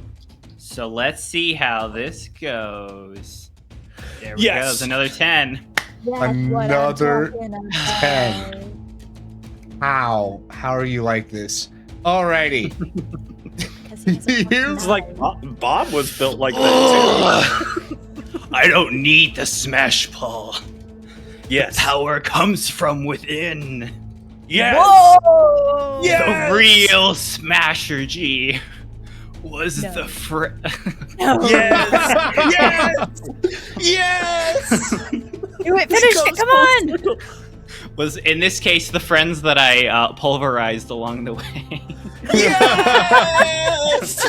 So let's see how this goes. There we Yes. go. It's another 10. That's what I'm Another talking about. 10. How are you like this? Alrighty. 'Cause he's a fucking It's like knight. Bob was built like that too. I don't need the smash ball. Yes. Power comes from within. Yes. Whoa! Yes. The real Smasher G was No. the No. Yes. Yes. Do it. Finish it. Come on. was in this case the friends that I pulverized along the way. Yes.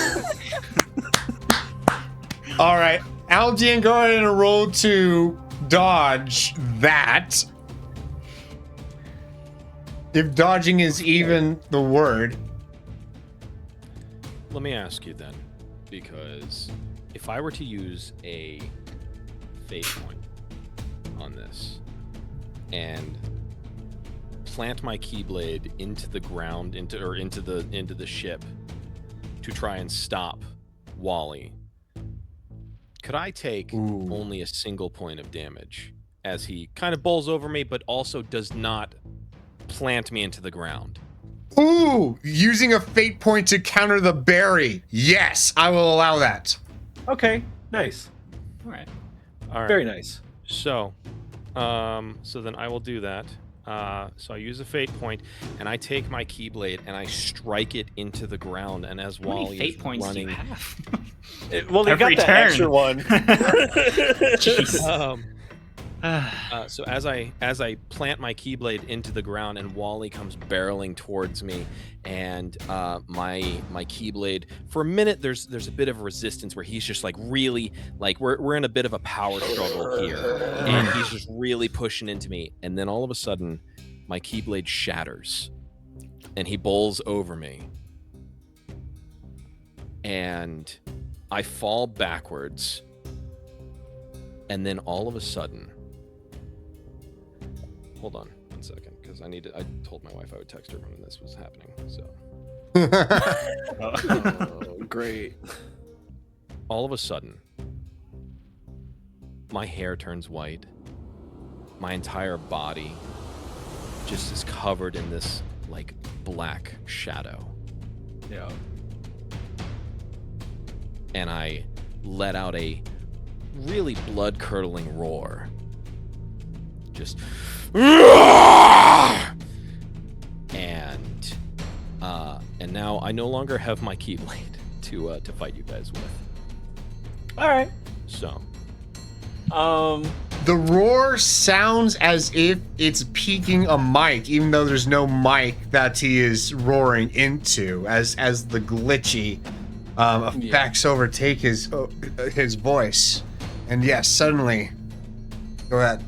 All right. Aldian, go ahead and roll to dodge that. If dodging is even the word. Let me ask you then, because if I were to use a fate point on this, and plant my keyblade into the ground, into the ship, to try and stop Wally. Could I take only a single point of damage as he kind of bowls over me, but also does not plant me into the ground? Ooh, using a fate point to counter the berry. Yes, I will allow that. Okay, nice. All right. All right. Very nice. So, so then I will do that. So I use a fate point, and I take my keyblade and I strike it into the ground. And as How many Wally fate is points running, do you have? Well, they Every got that turn. extra one. Jeez. so as I plant my keyblade into the ground, and Wally comes barreling towards me, and my keyblade, for a minute there's a bit of resistance where he's just like really like we're in a bit of a power struggle here, and he's just really pushing into me, and then all of a sudden my keyblade shatters, and he bowls over me, and I fall backwards, and then all of a sudden. Hold on 1 second, because I told my wife I would text her when this was happening. So. Oh, great. All of a sudden, my hair turns white. My entire body just is covered in this like black shadow. Yeah. And I let out a really blood-curdling roar. Just. And now I no longer have my keyblade to fight you guys with. All right. So, The roar sounds as if it's peaking a mic, even though there's no mic that he is roaring into, as the glitchy effects overtake his voice. And yes, suddenly, go ahead.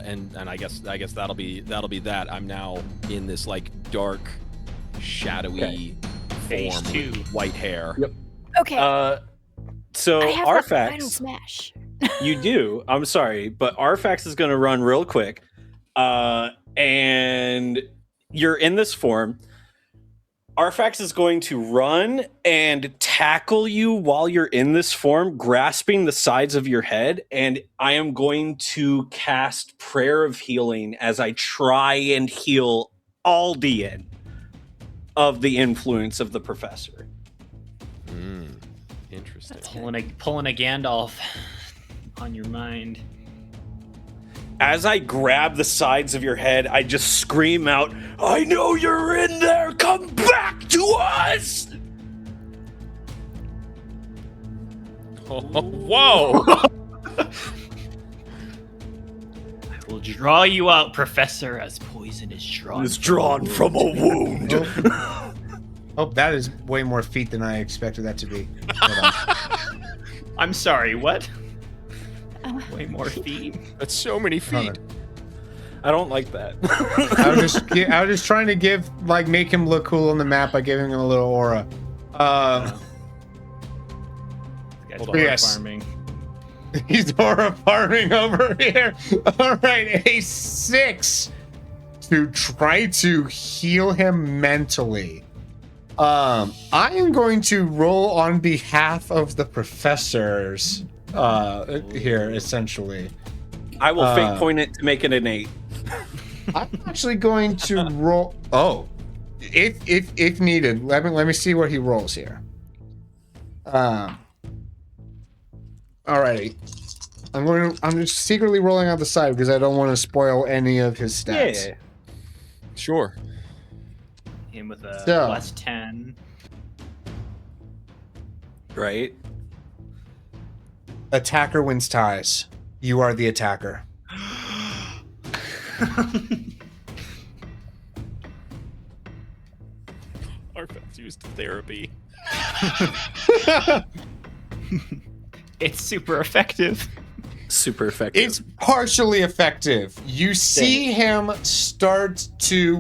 and I guess that'll be that. I'm now in this like dark, shadowy Phase form 2. with white hair. Yep. Okay. So I have the final Arfax, smash. you do. I'm sorry, but Arfax is going to run real quick, and you're in this form. Arfax is going to run and tackle you while you're in this form, grasping the sides of your head, and I am going to cast Prayer of Healing as I try and heal Aldian of the influence of the professor. Interesting. Pulling a Gandalf on your mind. As I grab the sides of your head, I just scream out, "I know you're in there! Come back to us!" Whoa! I will draw you out, Professor, as poison is drawn. It's drawn from a wound. Oh, that is way more feet than I expected that to be. Hold on. I'm sorry, what? Way more feet. That's so many Hold feet. on. I don't like that. I was just trying to make him look cool on the map by giving him a little aura. This guy's on. aura Yes. farming. He's aura farming over here. All right, a 6 to try to heal him mentally. I am going to roll on behalf of the professors here, essentially. I will fake point it to make it an 8. I'm actually going to roll. Oh, if needed, let me see what he rolls here. Alrighty, I'm just secretly rolling out the side because I don't want to spoil any of his stats. Yeah. Sure. Him with a So. plus 10. Right? Attacker wins ties. You are the attacker. Arfax used therapy. It's super effective. Super effective. It's partially effective. You see him start to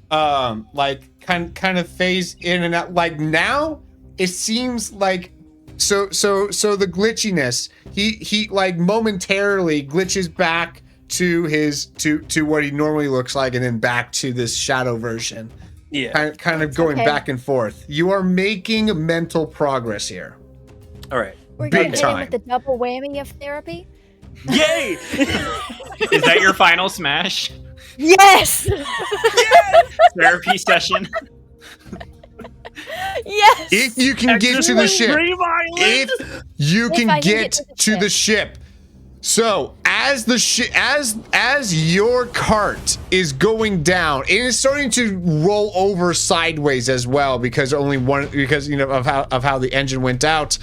kind of phase in and out. Like now, it seems like so the glitchiness. He like momentarily glitches back to his to what he normally looks like, and then back to this shadow version. Yeah. Kind of going okay. back and forth. You are making mental progress here. All right. We're Big gonna hit time. him with the double whammy of therapy. Yay! Is that your final smash? Yes. Therapy session? Yes. If you can get to the ship, if you If can I get to the ship. So as the as your cart is going down, it is starting to roll over sideways as well because you know of how the engine went out.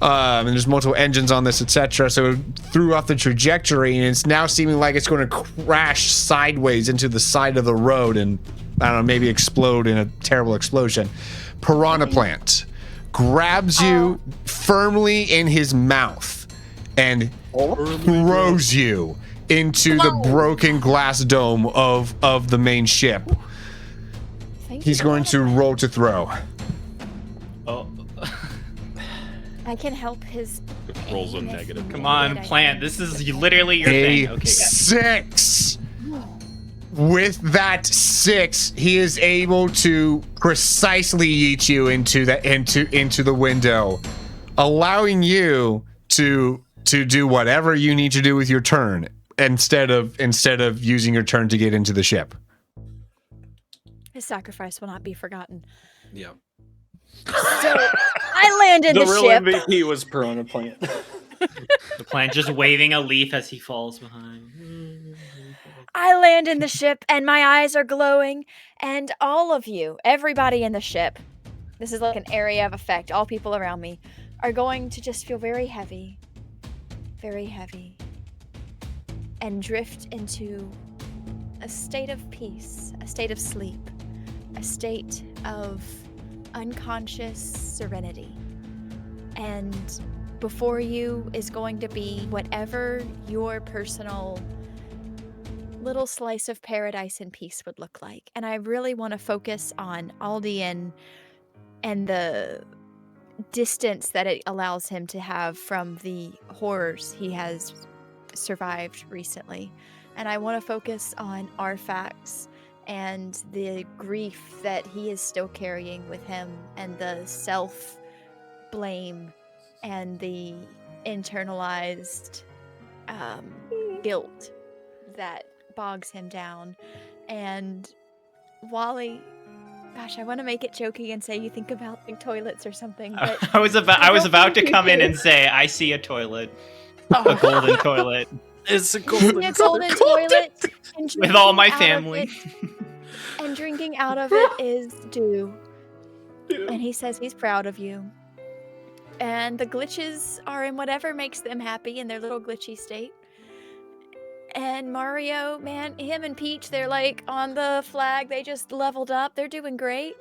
And there's multiple engines on this, etc. So it threw off the trajectory, and it's now seeming like it's going to crash sideways into the side of the road and, I don't know, maybe explode in a terrible explosion. Piranha Plant grabs you firmly in his mouth and throws you into the broken glass dome of the main ship. He's going to roll to throw. Oh, I can help his. Rolls a aim if negative. come needed, on, I Plant. think. This is literally your A thing. Okay, 6. With that 6, he is able to precisely yeet you into the window, allowing you to do whatever you need to do with your turn instead of using your turn to get into the ship. His sacrifice will not be forgotten. Yeah. So I land in The the real ship. MVP was Piranha Plant. The Plant just waving a leaf as he falls behind. I land in the ship, and my eyes are glowing, and all of you, everybody in the ship, this is like an area of effect, all people around me, are going to just feel very heavy, and drift into a state of peace, a state of sleep, a state of unconscious serenity. And before you is going to be whatever your personal little slice of paradise and peace would look like. And I really want to focus on Aldi and the distance that it allows him to have from the horrors he has survived recently. And I want to focus on Arfax and the grief that he is still carrying with him, and the self-blame and the internalized guilt that bogs him down. And Wally, gosh, I want to make it jokey and say you think about like toilets or something, but I was about to come in and say I see a toilet, a golden toilet, It's a a golden toilet and with all my drinking out of family. it- and drinking out of it is dew. And he says he's proud of you. And the glitches are in whatever makes them happy in their little glitchy state. And Mario, man, him and Peach, they're like on the flag. They just leveled up. They're doing great.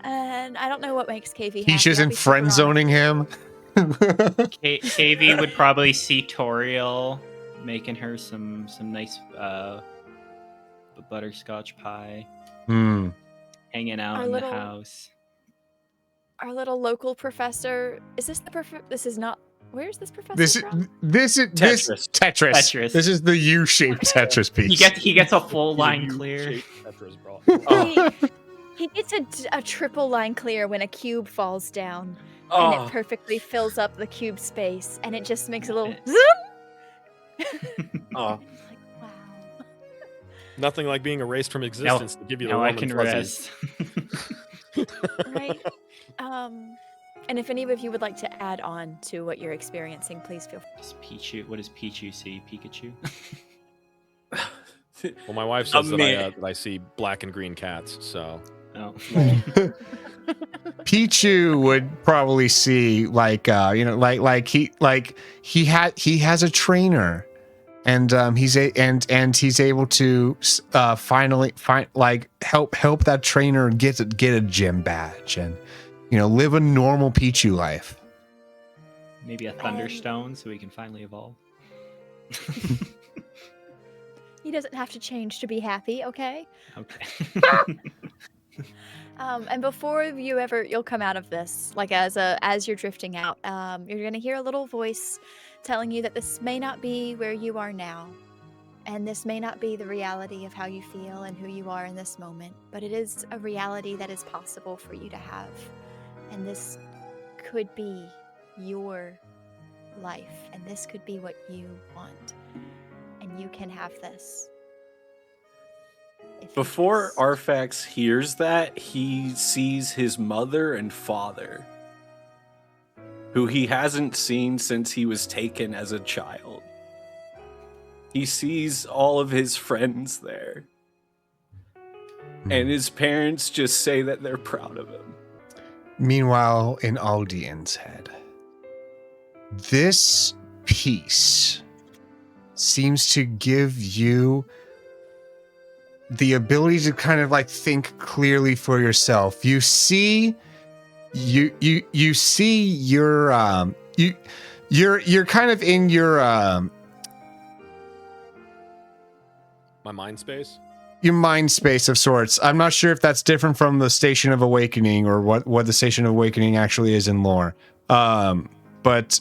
And I don't know what makes KV happy. Peach isn't Obviously, friend we're on zoning him. KV would probably see Toriel making her some nice butterscotch pie, hanging out Our in little- the house. Our little local professor. Is this the This is not. Where's this professor This from? Tetris. Tetris. This is the U-shaped Tetris piece. He gets a full line clear. He gets a triple line clear when a cube falls down. Oh, And it perfectly fills up the cube space, and it just makes a little Yeah. zoom. oh. Like, wow. Nothing like being erased from existence to give you the Now warm I and can fuzzies. rest. Right? And if any of you would like to add on to what you're experiencing, please feel free. Does Pichu? What does Pichu see? Pikachu? Well, my wife says man. that I see black and green cats, so No. Pichu would probably see like he has a trainer, and he's able to finally help that trainer get a gym badge and live a normal Pichu life. Maybe a Thunderstone so we can finally evolve. He doesn't have to change to be happy, okay? Okay. And before you'll come out of this, like as you're drifting out, you're gonna hear a little voice telling you that this may not be where you are now, and this may not be the reality of how you feel and who you are in this moment, but it is a reality that is possible for you to have. And this could be your life, and this could be what you want. And you can have this. Before Arfax hears that, he sees his mother and father, who he hasn't seen since he was taken as a child. He sees all of his friends there. And his parents just say that they're proud of him. Meanwhile, in Aldian's head, this piece seems to give you the ability to kind of like think clearly for yourself. You see, you see your you're kind of in your My mind space. Your mind space of sorts. I'm not sure if that's different from the Station of Awakening or what the Station of Awakening actually is in lore. But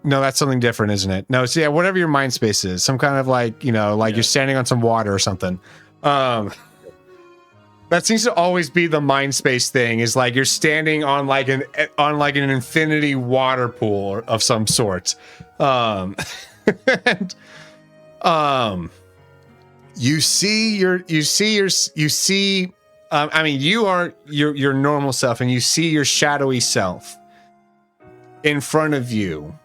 no, that's something different, isn't it? No, so yeah, whatever your mind space is, some kind of like, you're standing on some water or something. That seems to always be the mind space thing, is like you're standing on like an infinity water pool of some sort. You see your normal self, and you see your shadowy self in front of you,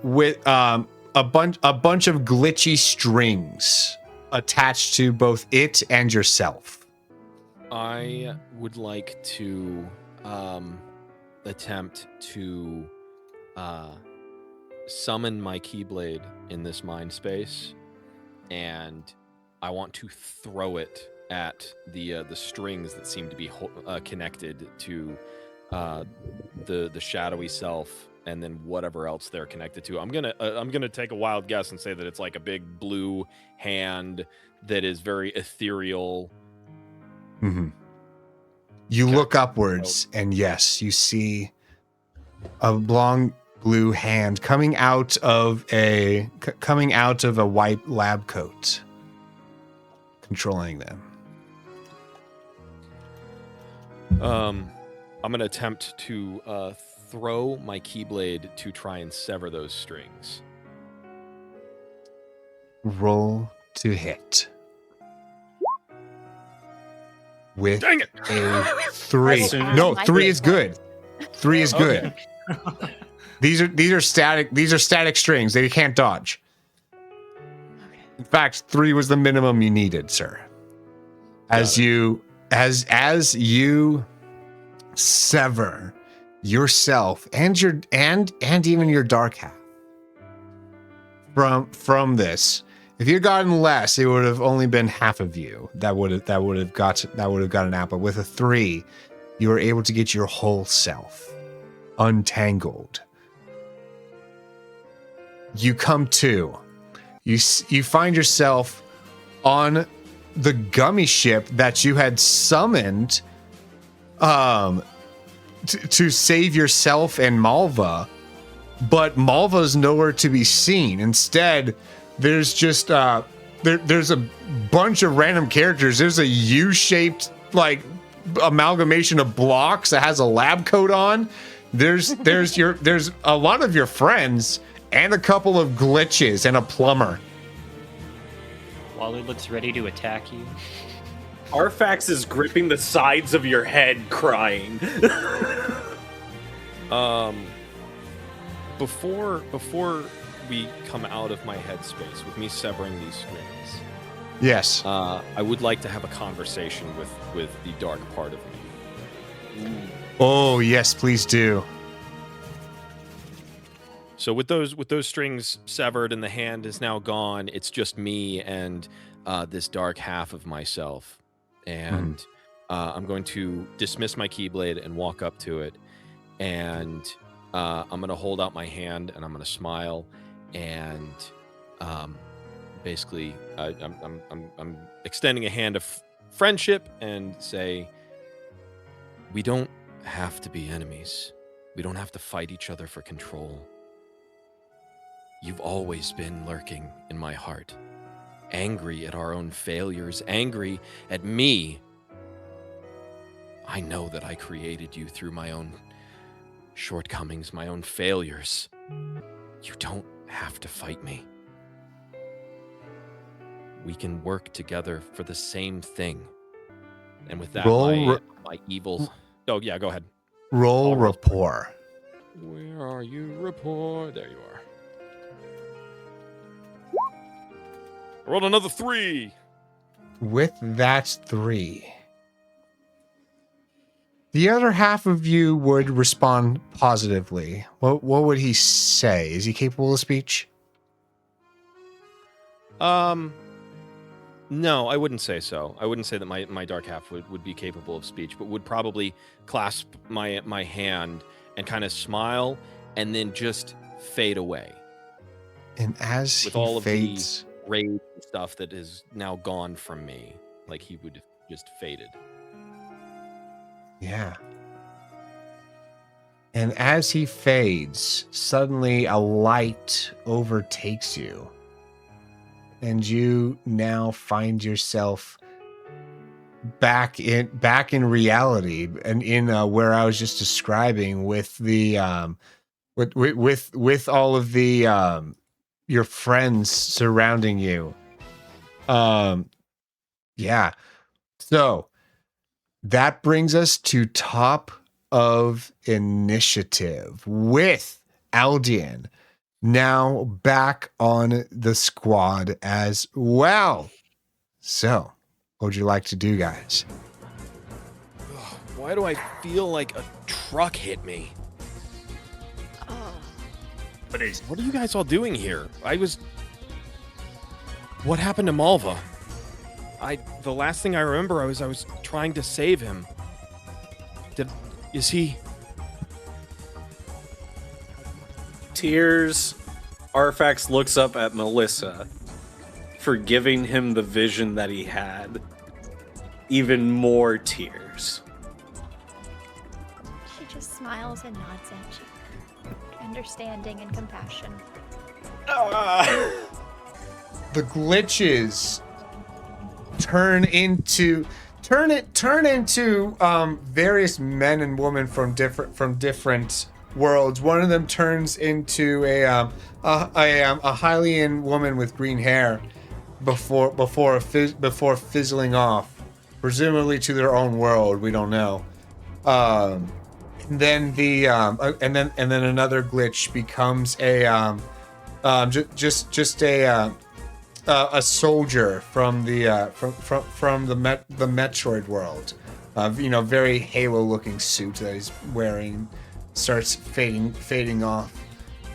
with a bunch of glitchy strings attached to both it and yourself. I would like to attempt to summon my Keyblade in this mind space, and I want to throw it at the strings that seem to be connected to the shadowy self, and then whatever else they're connected to. I'm gonna take a wild guess and say that it's like a big blue hand that is very ethereal. Mm-hmm. You look upwards, and yes, you see a long blue hand coming out of a white lab coat, controlling them. I'm gonna attempt to throw my Keyblade to try and sever those strings. Roll to hit. With Dang it. a 3. Oh, No, my 3 is goodness. good. 3 is good. These are static strings. They can't dodge. In fact, 3 was the minimum you needed, sir. As you sever yourself and even your dark half from this. If you'd gotten less, it would have only been half of you that would have gotten out. But with a 3, you were able to get your whole self untangled. You come to. You find yourself on the gummy ship that you had summoned to save yourself and Malva, but Malva's nowhere to be seen. Instead, there's just there's a bunch of random characters. There's a U-shaped like amalgamation of blocks that has a lab coat on. There's a lot of your friends and a couple of glitches and a plumber. Wally looks ready to attack you. Arfax is gripping the sides of your head, crying. Before we come out of my headspace with me severing these strings, Yes. I would like to have a conversation with the dark part of me. Oh, yes, please do. So with those strings severed and the hand is now gone, it's just me and this dark half of myself. And I'm going to dismiss my Keyblade and walk up to it, and I'm going to hold out my hand and I'm going to smile, and basically I'm extending a hand of friendship and say, we don't have to be enemies. We don't have to fight each other for control. You've always been lurking in my heart, angry at our own failures, angry at me. I know that I created you through my own shortcomings, my own failures. You don't have to fight me. We can work together for the same thing. And with that, my evil... Oh, yeah, go ahead. Roll rapport. Where are you, rapport? There you are. I rolled another 3. With that 3, the other half of you would respond positively. What would he say? Is he capable of speech? No, I wouldn't say so. I wouldn't say that my dark half would be capable of speech, but would probably clasp my hand and kind of smile and then just fade away. And as with he all fades, of the rage and stuff that is now gone from me, like he would have just faded. yeah. And as he fades, suddenly a light overtakes you. And you now find yourself back in reality, and in where I was just describing with the with all of the your friends surrounding you. Yeah. So that brings us to top of initiative with Aldian now back on the squad as well. So, what would you like to do, guys? Why do I feel like a truck hit me? What are you guys all doing here? What happened to Malva? The last thing I remember, I was trying to save him. Is he? Tears. Arfax looks up at Melissa for giving him the vision that he had. Even more tears. She just smiles and nods at you. Understanding and compassion. The glitches turn into various men and women from different worlds. One of them turns into a Hylian woman with green hair before fizzling off, presumably to their own world. We don't know. And then and then another glitch becomes a soldier from the Metroid world. Very Halo-looking suit that he's wearing starts fading off.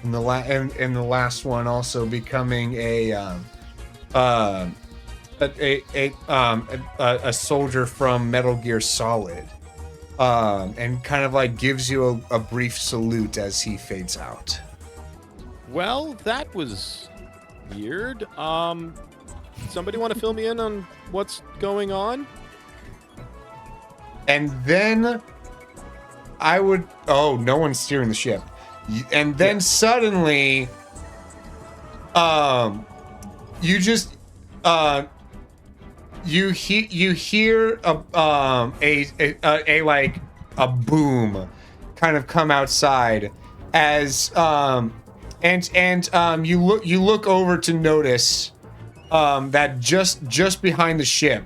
And the last one also becoming a soldier from Metal Gear Solid. And kind of like gives you a brief salute as he fades out. Well, that was weird. Somebody want to fill me in on what's going on? And then no one's steering the ship. And then suddenly, you just you hear a boom kind of come outside as you look over to notice that just behind the ship,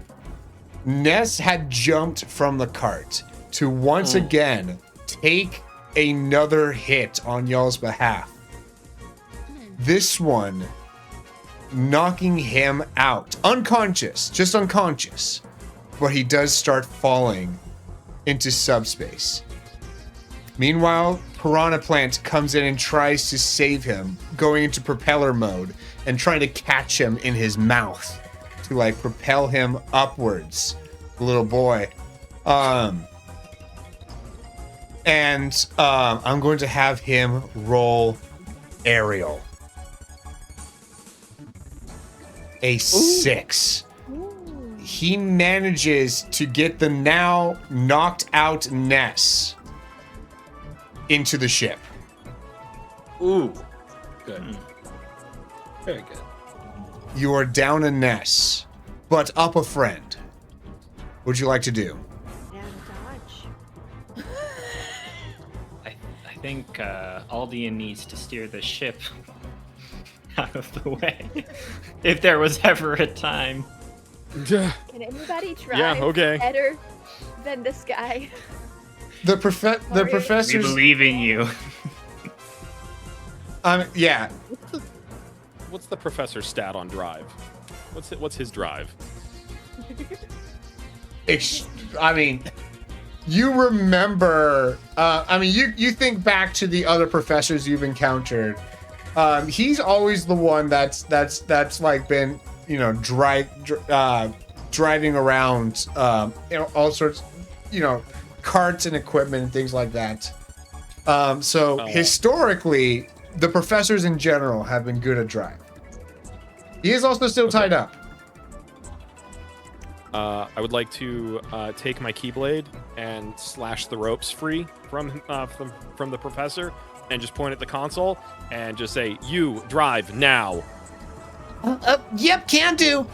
Ness had jumped from the cart to once again take another hit on y'all's behalf. This one knocking him out. Just unconscious. But he does start falling into subspace. Meanwhile, Piranha Plant comes in and tries to save him, going into propeller mode and trying to catch him in his mouth to propel him upwards. The little boy. I'm going to have him roll aerial. A 6. Ooh. He manages to get the now knocked out Ness into the ship. Ooh, good. Very good. You are down a Ness, but up a friend. What would you like to do? Down a dodge. I think Aldian needs to steer the ship out of the way. If there was ever a time. Can anybody drive Yeah, okay. better than this guy? The We professor's. believe in you. Yeah. What's the professor's stat on drive? What's his drive? I mean, you remember. You think back to the other professors you've encountered. He's always the one that's like been, driving around, all sorts, carts and equipment and things like that. Historically, the professors in general have been good at drive. He is also still tied up. I would like to take my keyblade and slash the ropes free from the professor, and just point at the console and just say, "You drive now." Yep, can do.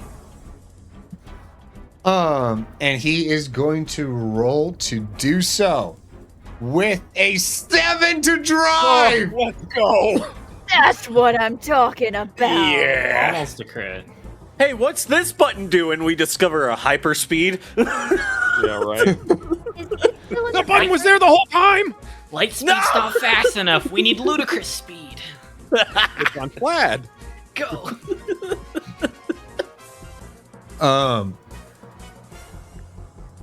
And he is going to roll to do so with a 7 to drive. Let's go. That's what I'm talking about. Almost a crit. Hey, what's this button do? And we discover a hyperspeed. Yeah, right. The The button was there the whole time. Light speed's not fast enough. We need ludicrous speed. It's on plaid. Go.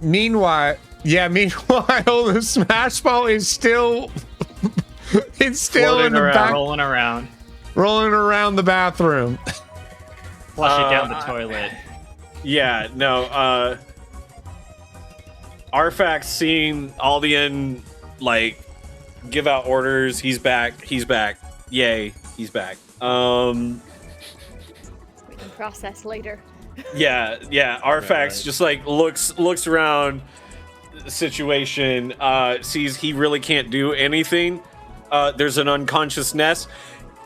Meanwhile, the smash ball is still it's still Floating in the around. back, Rolling around. the bathroom. Flush it down the toilet. Yeah, no, Arfax seeing Aldian, give out orders. He's back. Yay, he's back. We can process later. Yeah, Arfax just, looks around the situation, sees he really can't do anything. There's an unconscious Ness.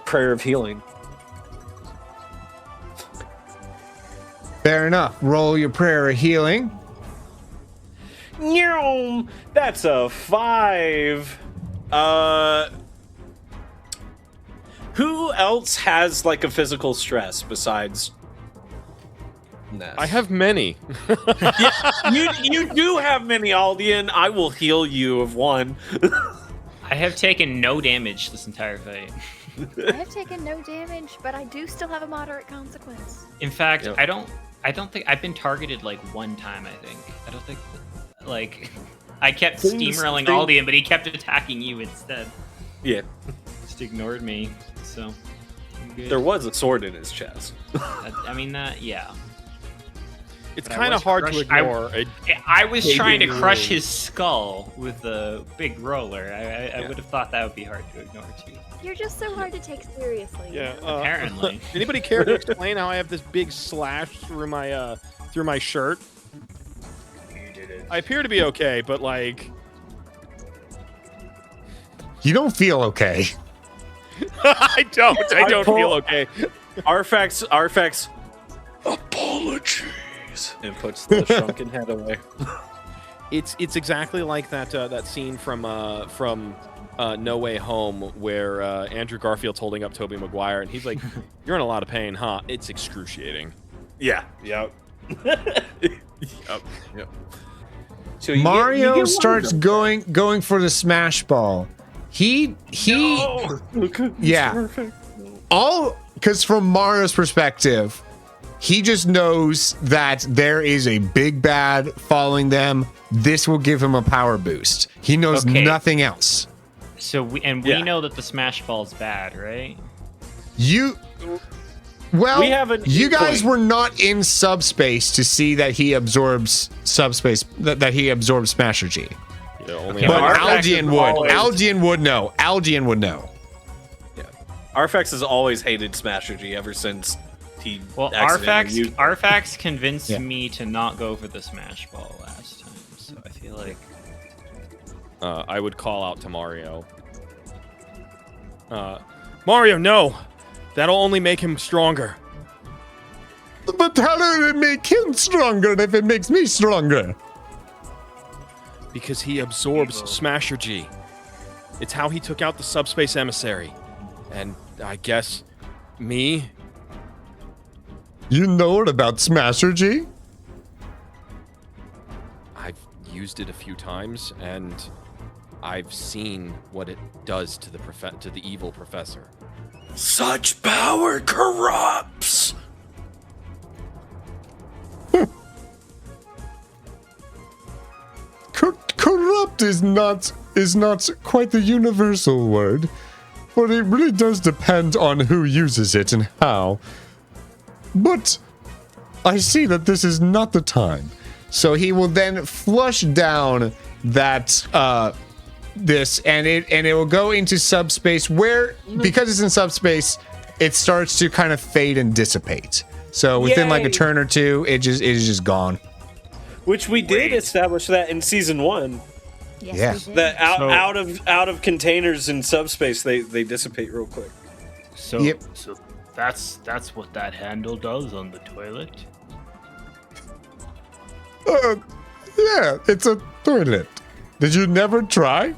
Prayer of healing. Fair enough. Roll your prayer of healing. Nyom! That's a 5. Who else has a physical stress besides Ness? I have many. you do have many, Aldian. I will heal you of 1. I have taken no damage this entire fight. I have taken no damage, but I do still have a moderate consequence. In fact, Yep. I don't think I've been targeted one time. I think I don't think I kept steamrolling Aldian, but he kept attacking you instead. Yeah, Just ignored me. So I'm good. there was a sword in his chest. Yeah. It's But I kind of was hard to crushed- ignore. I was trying to Big crush roll. his skull with a big roller. I would have thought that would be hard to ignore too. You're just so hard to take seriously. Yeah. Apparently. Anybody care to explain how I have this big slash through my shirt? You did it. I appear to be okay, but You don't feel okay. I don't feel okay. Arfax. Apologies. And puts the shrunken head away. It's exactly like that scene from No Way Home where Andrew Garfield's holding up Tobey Maguire and he's like, "You're in a lot of pain, huh?" It's excruciating. Yeah. Yep. Yep. So Mario starts going for the smash ball. He yeah. All because from Mario's perspective, he just knows that there is a big bad following them. This will give him a power boost. He knows Okay. nothing else. So we know that the smash ball's bad, right? You We have an you guys inkling. were not in subspace to see that he absorbs subspace that he absorbs Smasher G. Yeah, only Okay, But Arfax Aldian is would. always- Aldian would know. Aldian would know. Arfax has always hated Smasher G ever since he. Well, accidentally used- Arfax convinced Yeah. me to not go for the smash ball last time, so I feel like I would call out to Mario. Mario, no! That'll only make him stronger. But how does it make him stronger if it makes me stronger? Because he absorbs Smasher G. It's how he took out the subspace emissary. And I guess me. You know about Smasher G? I've used it a few times, and I've seen what it does to the evil professor. Such power corrupts. Corrupt is not quite the universal word, but it really does depend on who uses it and how. But I see that this is not the time. So he will then flush down that this, and it will go into subspace where, because it's in subspace, it starts to kind of fade and dissipate. So within like a turn or two, it is just gone. Which we did establish that in season 1. Yes, Yeah. we did. That out of containers in subspace, they dissipate real quick. So, Yep. so that's what that handle does on the toilet. Yeah, it's a toilet. Did you never try?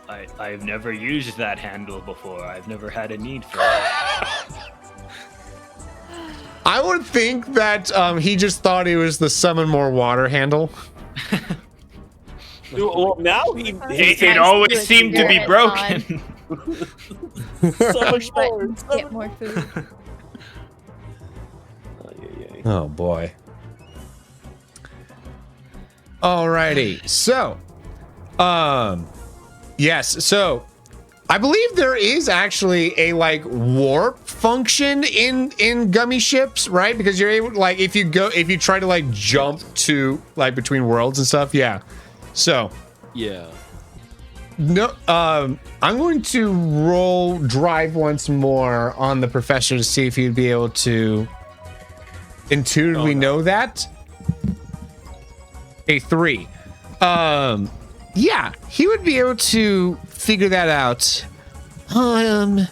I've never used that handle before. I've never had a need for it. I would think that he just thought it was the summon more water handle. Well, now he It always seemed to be broken. Push buttons, get more food. Oh boy. Alrighty, so, yes, so I believe there is actually a like warp function in gummy ships, right? Because you're able, like, if you try to like jump to like between worlds and stuff, yeah. So Yeah. no, I'm going to roll drive once more on the professor to see if he'd be able to intuitively know that. A 3. Yeah, he would be able to figure that out. I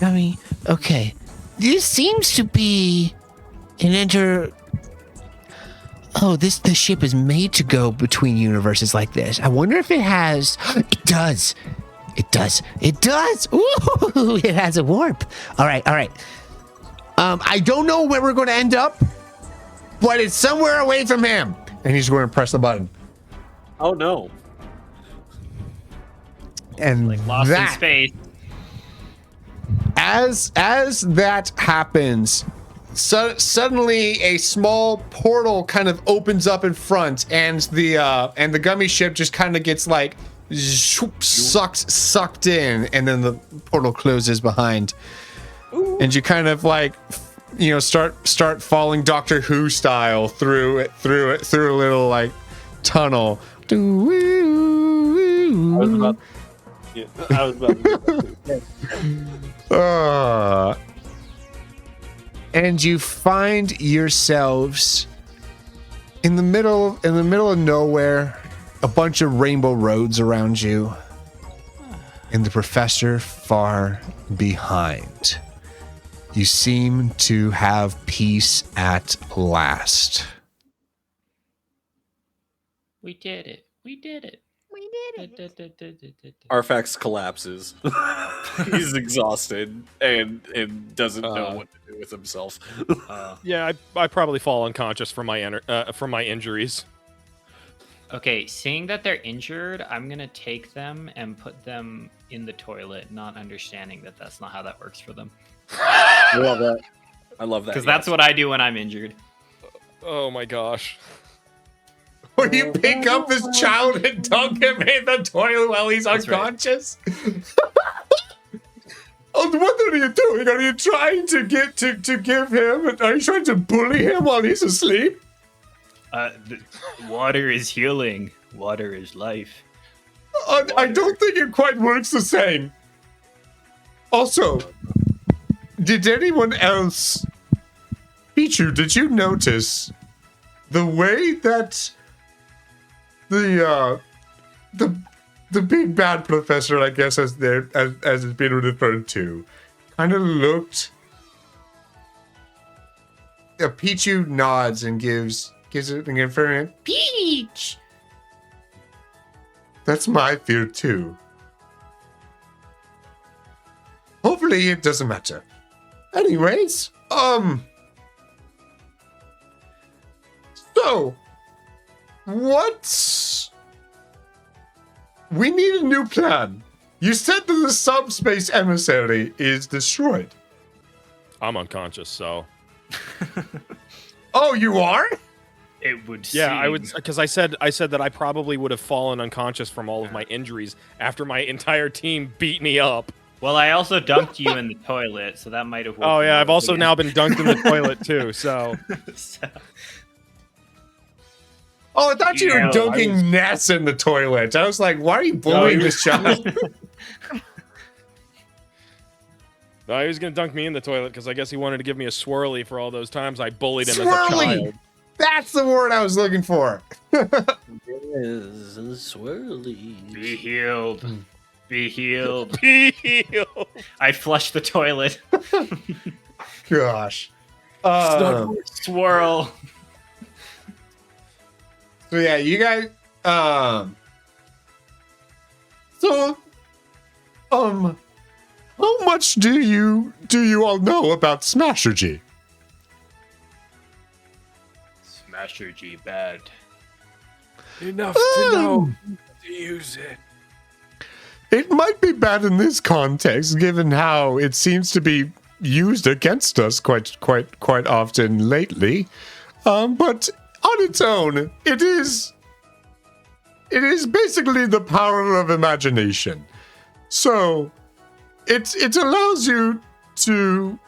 mean, okay. This seems to be an the ship is made to go between universes like this. I wonder if it has. It does. It does. It does. Ooh, it has a warp. All right. I don't know where we're going to end up, but it's somewhere away from him. And he's going to press the button. Oh no. And Like lost in space. as that happens, suddenly a small portal kind of opens up in front, and the gummy ship just kind of gets like sucked in, and then the portal closes behind. Ooh. And you kind of like, you know, start falling Doctor Who style through a little like tunnel. I was about to. And you find yourselves in the middle of nowhere, a bunch of rainbow roads around you, and the professor far behind. You seem to have peace at last. We did it. We did it. We did it. Arfax collapses. He's exhausted and doesn't know what to do with himself. Yeah, I probably fall unconscious from my injuries. Okay, seeing that they're injured, I'm gonna take them and put them in the toilet, not understanding that that's not how that works for them. I love that. Because that's what I do when I'm injured. Oh my gosh. Will you pick up this child and dunk him in the toilet while he's unconscious? Oh, what are you doing? Are you trying to give him? Are you trying to bully him while he's asleep? Water is healing. Water is life. I don't think it quite works the same. Also, did anyone else, Pichu, did you notice the way that the big bad professor, I guess, as it's been referred to, kind of looked. Pichu nods and gives it an affirmative. Peach! That's my fear too. Hopefully it doesn't matter. Anyways, so, we need a new plan. You said that the subspace emissary is destroyed. I'm unconscious, so. Oh, you are? It would Yeah, seem. I would, because I said that I probably would have fallen unconscious from all of my injuries after my entire team beat me up. Well, I also dunked you in the toilet, so that might have. Oh yeah, I've also now been dunked in the toilet too. So. Oh, I thought you were Yeah, dunking Ness in the toilet. I was like, why are you bullying this child? No, he was gonna dunk me in the toilet because I guess he wanted to give me a swirlie for all those times I bullied him as a Swirly! child. That's the word I was looking for. Is a swirly. Be healed. Be healed. Be healed. I flushed the toilet. Gosh. Swirl. So yeah, you guys. How much do you all know about Smashergy? Smasher G bad. Enough to know to use it. It might be bad in this context, given how it seems to be used against us quite often lately. But on its own, it is basically the power of imagination. So it allows you to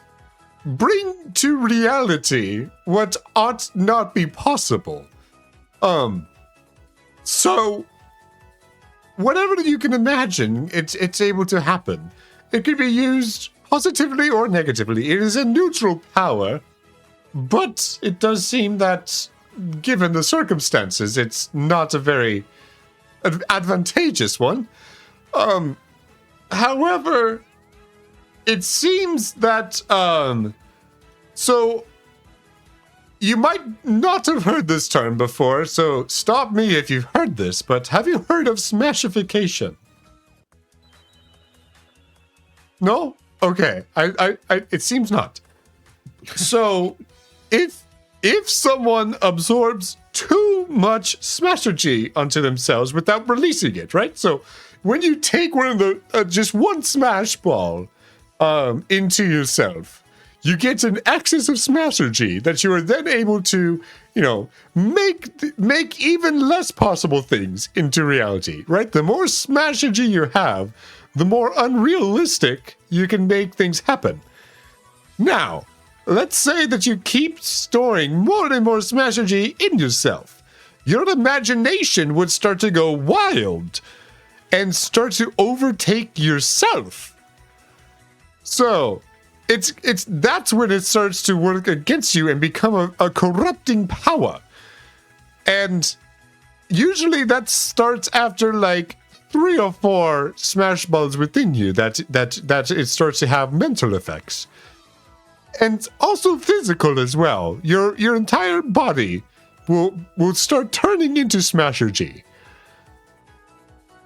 bring to reality what ought not be possible. So whatever you can imagine, it's able to happen. It can be used positively or negatively. It is a neutral power, but it does seem that, given the circumstances, it's not a very advantageous one. However, it seems that, so you might not have heard this term before, so stop me if you've heard this, but have you heard of smashification? No? Okay. I it seems not. So, if someone absorbs too much smashergy onto themselves without releasing it, right? So, when you take one of the just one smash ball into yourself, you get an excess of smashergy that you are then able to, make even less possible things into reality, right? The more smashergy you have, the more unrealistic you can make things happen. Now, let's say that you keep storing more and more smashergy in yourself. Your imagination would start to go wild and start to overtake yourself. So, that's when it starts to work against you and become a corrupting power. And usually that starts after like 3 or 4 smash balls within you that it starts to have mental effects. And also physical as well. Your entire body will start turning into smashergy.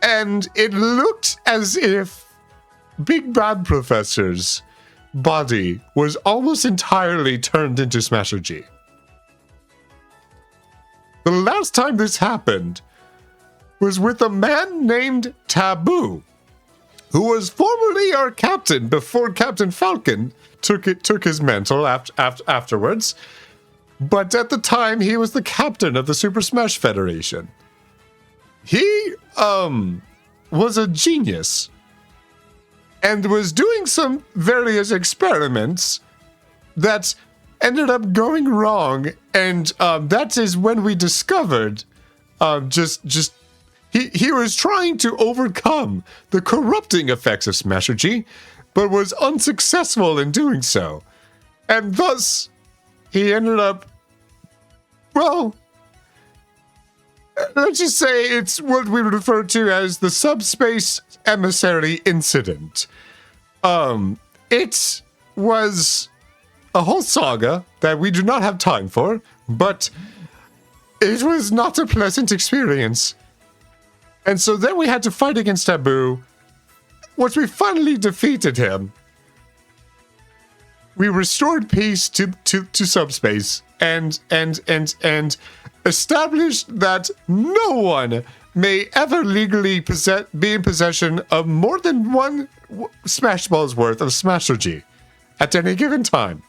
And it looked as if Big Bad Professor's body was almost entirely turned into smashergy. The last time this happened was with a man named Taboo, who was formerly our captain before Captain Falcon took his mantle afterwards. But at the time, he was the captain of the Super Smash Federation. He was a genius and was doing some various experiments that ended up going wrong, and that is when we discovered he was trying to overcome the corrupting effects of smashergy, but was unsuccessful in doing so. And thus, he ended up, well, let's just say it's what we refer to as the subspace emissary incident. it was a whole saga that we do not have time for, but it was not a pleasant experience. And so then we had to fight against Taboo. Once we finally defeated him, we restored peace to subspace and established that no one may ever legally be in possession of more than one Smash Ball's worth of Smashergy at any given time.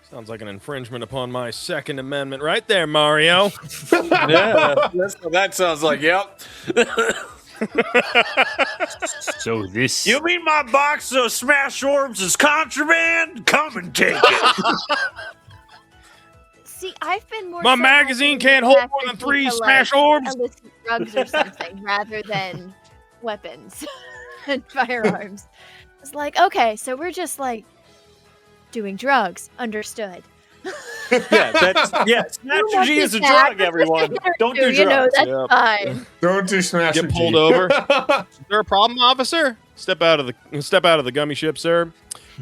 Sounds like an infringement upon my Second Amendment right there, Mario. Yeah, that's what that sounds like. Yep. So this. You mean my box of smash orbs is contraband? Come and take it. See, I've been more. My so magazine hoping can't hold that more than could 3 be, smash like, orbs. illicit drugs or something, rather than weapons and firearms. It's like, okay, so we're just like doing drugs. Understood. Yeah, Smashergy is a drug, everyone. Don't do drugs. You know, that's Yep. fine. Don't do Smashergy. Get pulled over. Is there a problem, officer? Step out of the gummy ship, sir.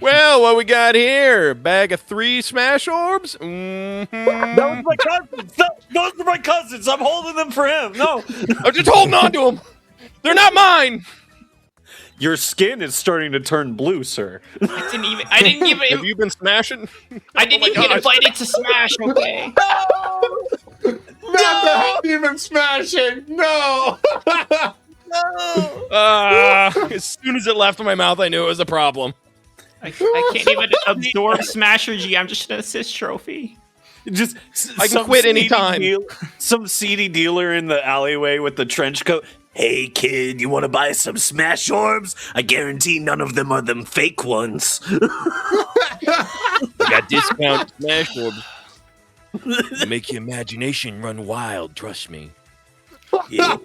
Well, what we got here? Bag of 3 smash orbs? Mm-hmm. That was my cousins. Those are my cousins. I'm holding them for him. No. I'm just holding on to them. They're not mine. Your skin is starting to turn blue, sir. I didn't even. Have you been smashing? I didn't even get invited to Smash. Okay. Not the even smashing. No. As soon as it left my mouth, I knew it was a problem. I can't even absorb Smashergy. I'm just an assist trophy. Just I can some quit seedy anytime. Some seedy dealer in the alleyway with the trench coat. Hey, kid, you want to buy some smash orbs? I guarantee none of them are them fake ones. I got discount smash orbs. Make your imagination run wild, trust me. Yeah.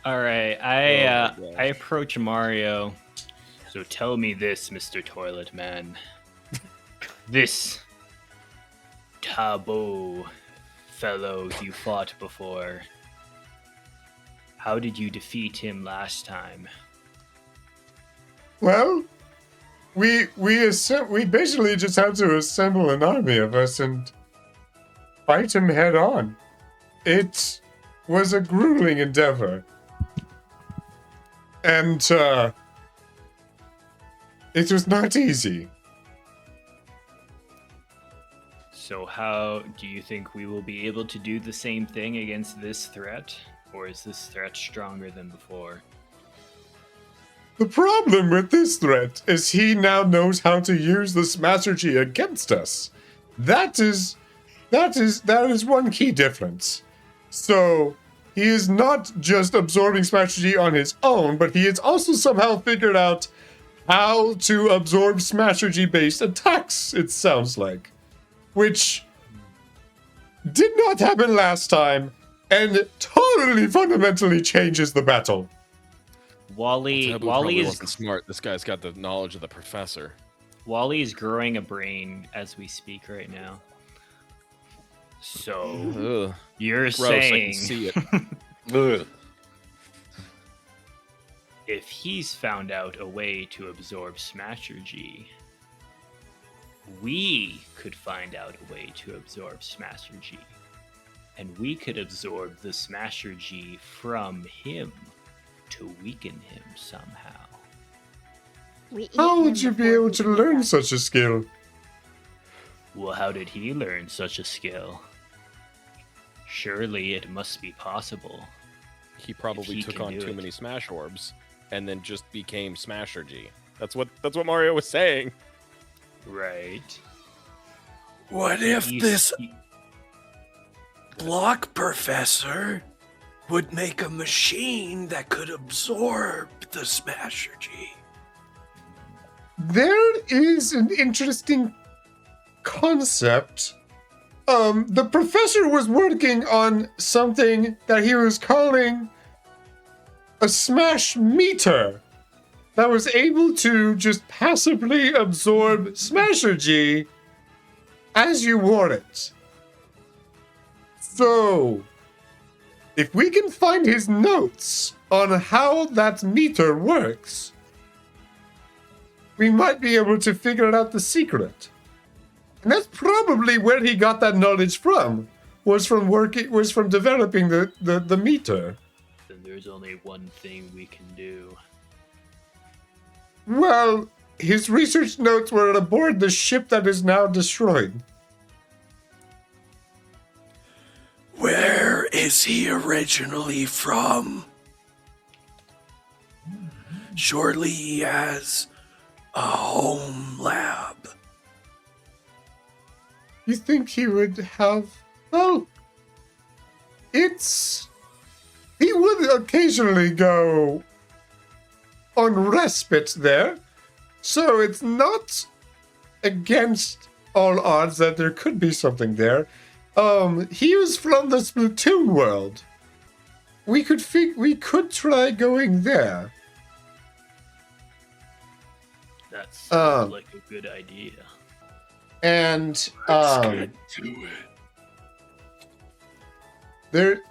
All right, I approach Mario. So tell me this, Mr. Toilet Man. This taboo fellow you fought before. How did you defeat him last time? Well, we basically just had to assemble an army of us and fight him head on. It was a grueling endeavor. And it was not easy. So how do you think we will be able to do the same thing against this threat? Or is this threat stronger than before? The problem with this threat is he now knows how to use the Smashergy against us. That is one key difference. So he is not just absorbing Smashergy on his own, but he has also somehow figured out how to absorb Smashergy-based attacks, it sounds like. Which did not happen last time, and totally fundamentally changes the battle. Wally is wasn't smart. This guy's got the knowledge of the professor. Wally is growing a brain as we speak right now. So Ugh. you're Gross, I can saying see it. Ugh. if he's found out a way to absorb Smashergy, we could find out a way to absorb Smashergy. And we could absorb the Smashergy from him to weaken him somehow. How would you be able to learn such a skill? Well, how did he learn such a skill? Surely it must be possible. He probably he took can on do too it. many smash orbs and then just became Smashergy. That's what Mario was saying. Right. What if You this see- block professor would make a machine that could absorb the Smashergy? There is an interesting concept. The professor was working on something that he was calling a smash meter that was able to just passively absorb Smashergy as you wore it. So, if we can find his notes on how that meter works, we might be able to figure out the secret. And that's probably where he got that knowledge from. Was from developing the meter. Then there's only one thing we can do. Well, his research notes were aboard the ship that is now destroyed. Where is he originally from? Surely he has a home lab. You think he would have... Well, he would occasionally go on respite there, so it's not against all odds that there could be something there. He was from the Splatoon world. We could try going there. That sounds like a good idea. And Let's get to it. there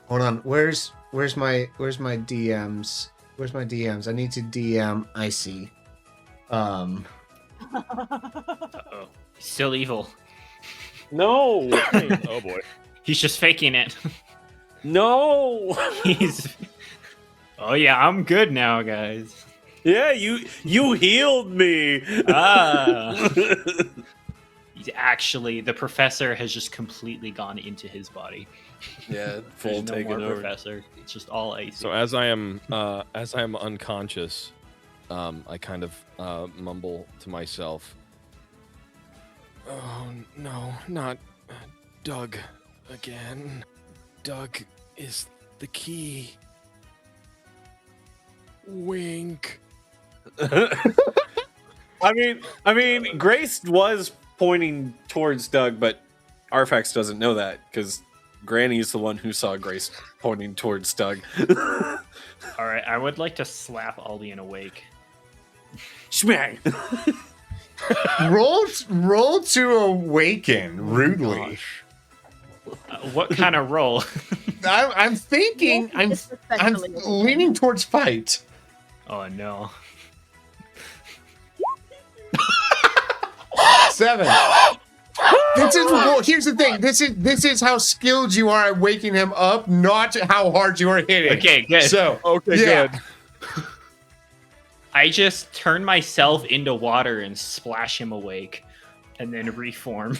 hold on, where's my DMs? Where's my DMs? I need to DM Icy. Uh-oh. Still evil. No. Oh boy. He's just faking it. No. He's. Oh yeah, I'm good now, guys. Yeah, you healed me. Ah. He's actually, the professor has just completely gone into his body. Yeah, There's no more professor. It's just all icy. So as I am unconscious, I kind of mumble to myself. Oh no, not Doug again. Doug is the key. Wink. I mean, Grace was pointing towards Doug, but Arfax doesn't know that because Granny's the one who saw Grace pointing towards Doug. All right, I would like to slap Aldian awake. Schmang. roll to awaken rudely. What kind of roll? I'm thinking. I'm leaning towards fight. Oh no. 7. Well, here's the thing. This is how skilled you are at waking him up, not how hard you are hitting. Okay, good. So Good. I just turn myself into water and splash him awake, and then reform.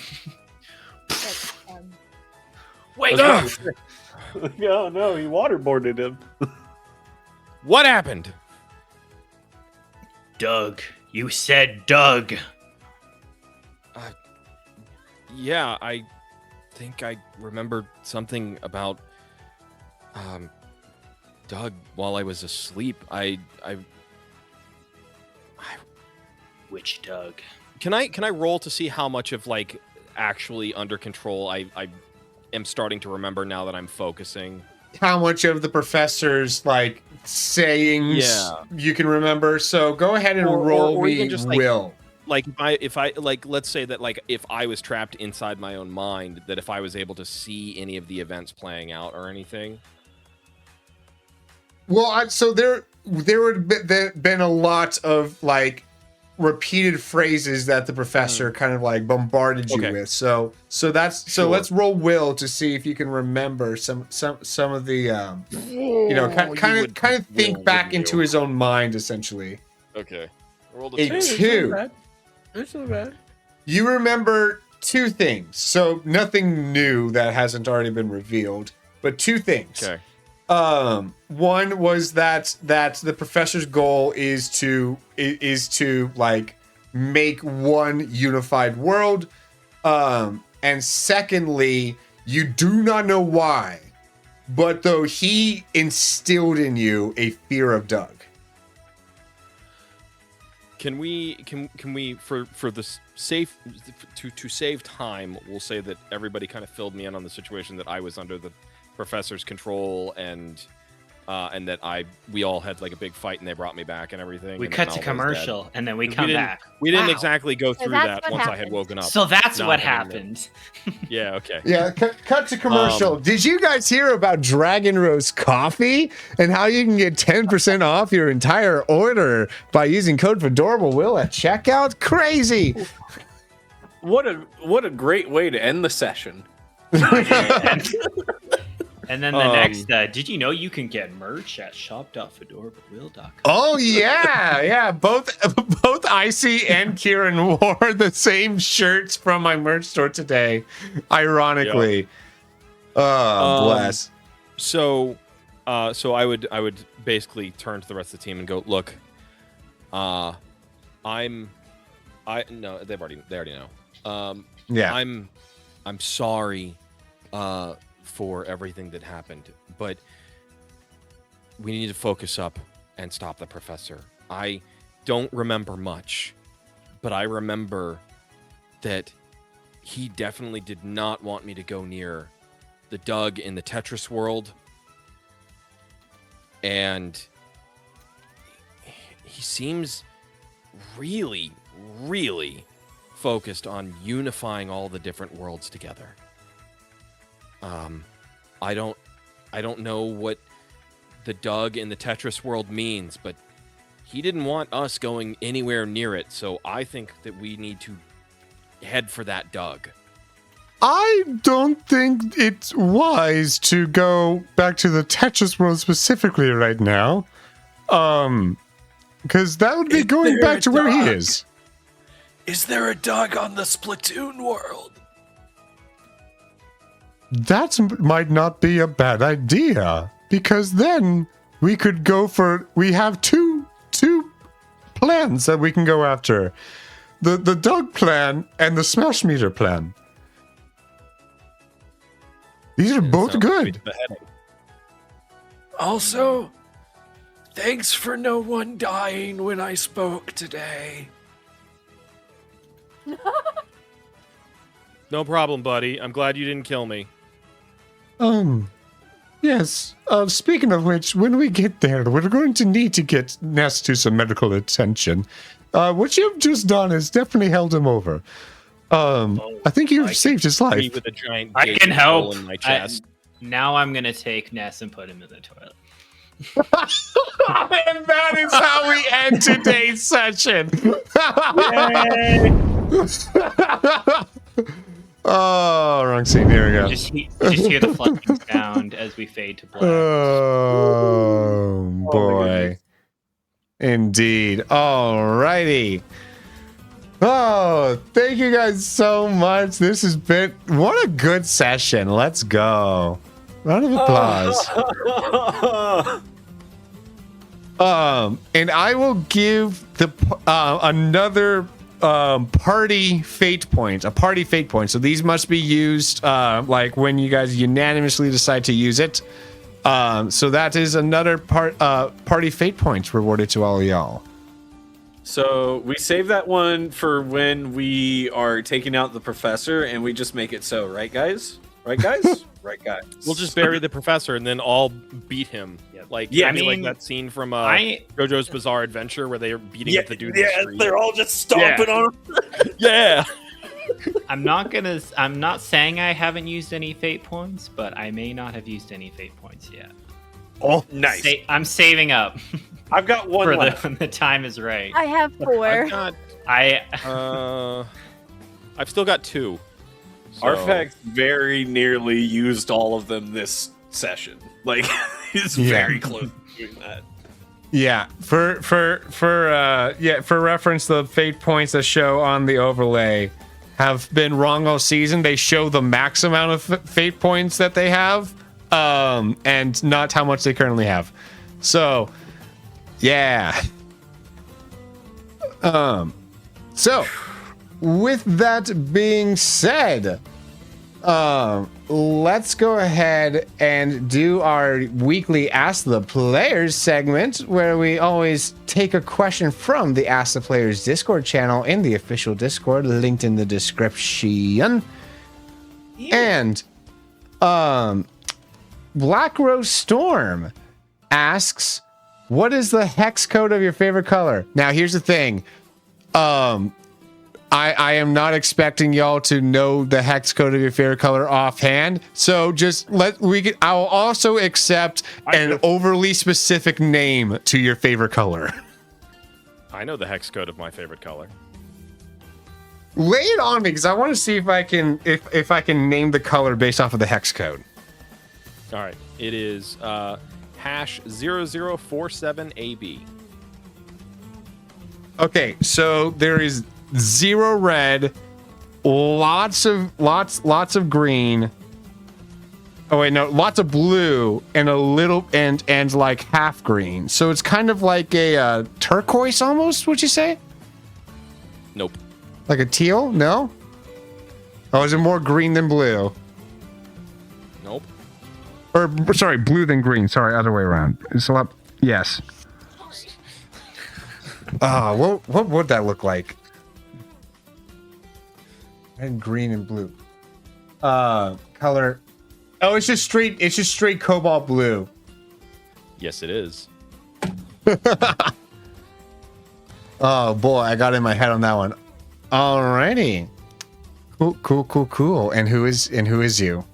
Wake up! Oh no, he waterboarded him. What happened? Doug. You said Doug. Yeah, I think I remembered something about Doug while I was asleep. I Which Doug? Can I roll to see how much of like actually under control I am starting to remember now that I'm focusing? how much of the professor's like sayings you can remember. So go ahead and roll or me even just, will. Like if I like, let's say that like if I was trapped inside my own mind, that if I was able to see any of the events playing out or anything. Well, so there would been a lot of like repeated phrases that the professor kind of like bombarded you with. So let's roll will to see if you can remember some of the kind of think back into his own mind essentially. Okay. A 2. That's not bad. You remember 2 things. So nothing new that hasn't already been revealed, but 2 things. Okay. One was that the professor's goal is to like make one unified world. And secondly, you do not know why, but though he instilled in you a fear of Doug. Can we for the safe to save time, we'll say that everybody kind of filled me in on the situation that I was under the professor's control and and that we all had like a big fight and they brought me back and everything. We and cut then to Malvo was dead. commercial and then we come back. We didn't Wow. exactly go through that's that what once I had happened. woken up. So that's Not what having happened. Yeah, okay. Yeah, cut to commercial. Did you guys hear about Dragon Roast Coffee and how you can get 10% off your entire order by using code FEDORABLEWILL at checkout? Crazy. What a great way to end the session. And then the next, did you know you can get merch at shop.fedorablewill.com? Oh yeah. Both Icy and Kieran wore the same shirts from my merch store today. Ironically. Oh, bless. So I would basically turn to the rest of the team and go, look, no, they already know. Yeah. I'm sorry for everything that happened, but we need to focus up and stop the professor. I don't remember much, but I remember that he definitely did not want me to go near the Doug in the Tetris world, and he seems really, really focused on unifying all the different worlds together. I don't know what the Doug in the Tetris world means, but he didn't want us going anywhere near it, so I think that we need to head for that Doug. I don't think it's wise to go back to the Tetris world specifically right now. Because that would be Is going there back a to where he Doug? is. Is there a Doug on the Splatoon world? That might not be a bad idea, because then we could go for. We have two plans that we can go after: the Doug plan and the Smash Meter plan. These are both Sounds good. beheading. Also, thanks for no one dying when I spoke today. No problem, buddy. I'm glad you didn't kill me. Yes. Speaking of which, when we get there, we're going to need to get Ness to some medical attention. What you've just done has definitely held him over. I think you've saved his Me life. with a giant I gaping can hole help. in my chest. Now I'm going to take Ness and put him in the toilet. And that is how we end today's session. Oh, wrong scene. Here we go. Just hear the flushing sound as we fade to black. Oh, boy. Indeed. Alrighty. Oh, thank you guys so much. This has been what a good session. Let's go. Round of applause. And I will give the another party fate point, a party fate point. So these must be used like when you guys unanimously decide to use it. So that is another party fate points rewarded to all of y'all. So we save that one for when we are taking out the professor, and we just make it so, right, guys? Right, guys? Right, guys. We'll just bury the professor and then all beat him. Yep. Like, Yeah, I I mean, like mean, that scene from I- JoJo's Bizarre Adventure where they are beating up the dude in the street. they're all just stomping on him. Yeah. I'm not saying I haven't used any fate points, but I may not have used any fate points yet. Oh, nice. I'm saving up I've got one for left. when the time is right. I have 4. I've got, I've still got 2. So. Artifacts very nearly used all of them this session. Like, he's very close to doing that. Yeah, for reference, the fate points that show on the overlay have been wrong all season. They show the max amount of fate points that they have, and not how much they currently have. So, yeah. So, with that being said, let's go ahead and do our weekly Ask the Players segment, where we always take a question from the Ask the Players Discord channel in the official Discord, linked in the description. And Black Rose Storm asks, what is the hex code of your favorite color? Now, here's the thing. I am not expecting y'all to know the hex code of your favorite color offhand. So just I'll also accept an overly specific name to your favorite color. I know the hex code of my favorite color. Lay it on me, because I want to see if I can if I can name the color based off of the hex code. All right, it is hash 0047AB. Okay, so there is 0 red, lots of green. Oh wait, no, lots of blue and a little and like half green. So it's kind of like a turquoise almost, would you say? Nope. Like a teal? No? Oh, is it more green than blue? Nope. Or sorry, blue than green. Sorry, other way around. It's a lot. Yes. What would that look like? Red, green, and blue. Color. Oh, it's just straight cobalt blue. Yes, it is. Oh boy, I got in my head on that one. Alrighty. Cool. And who is you?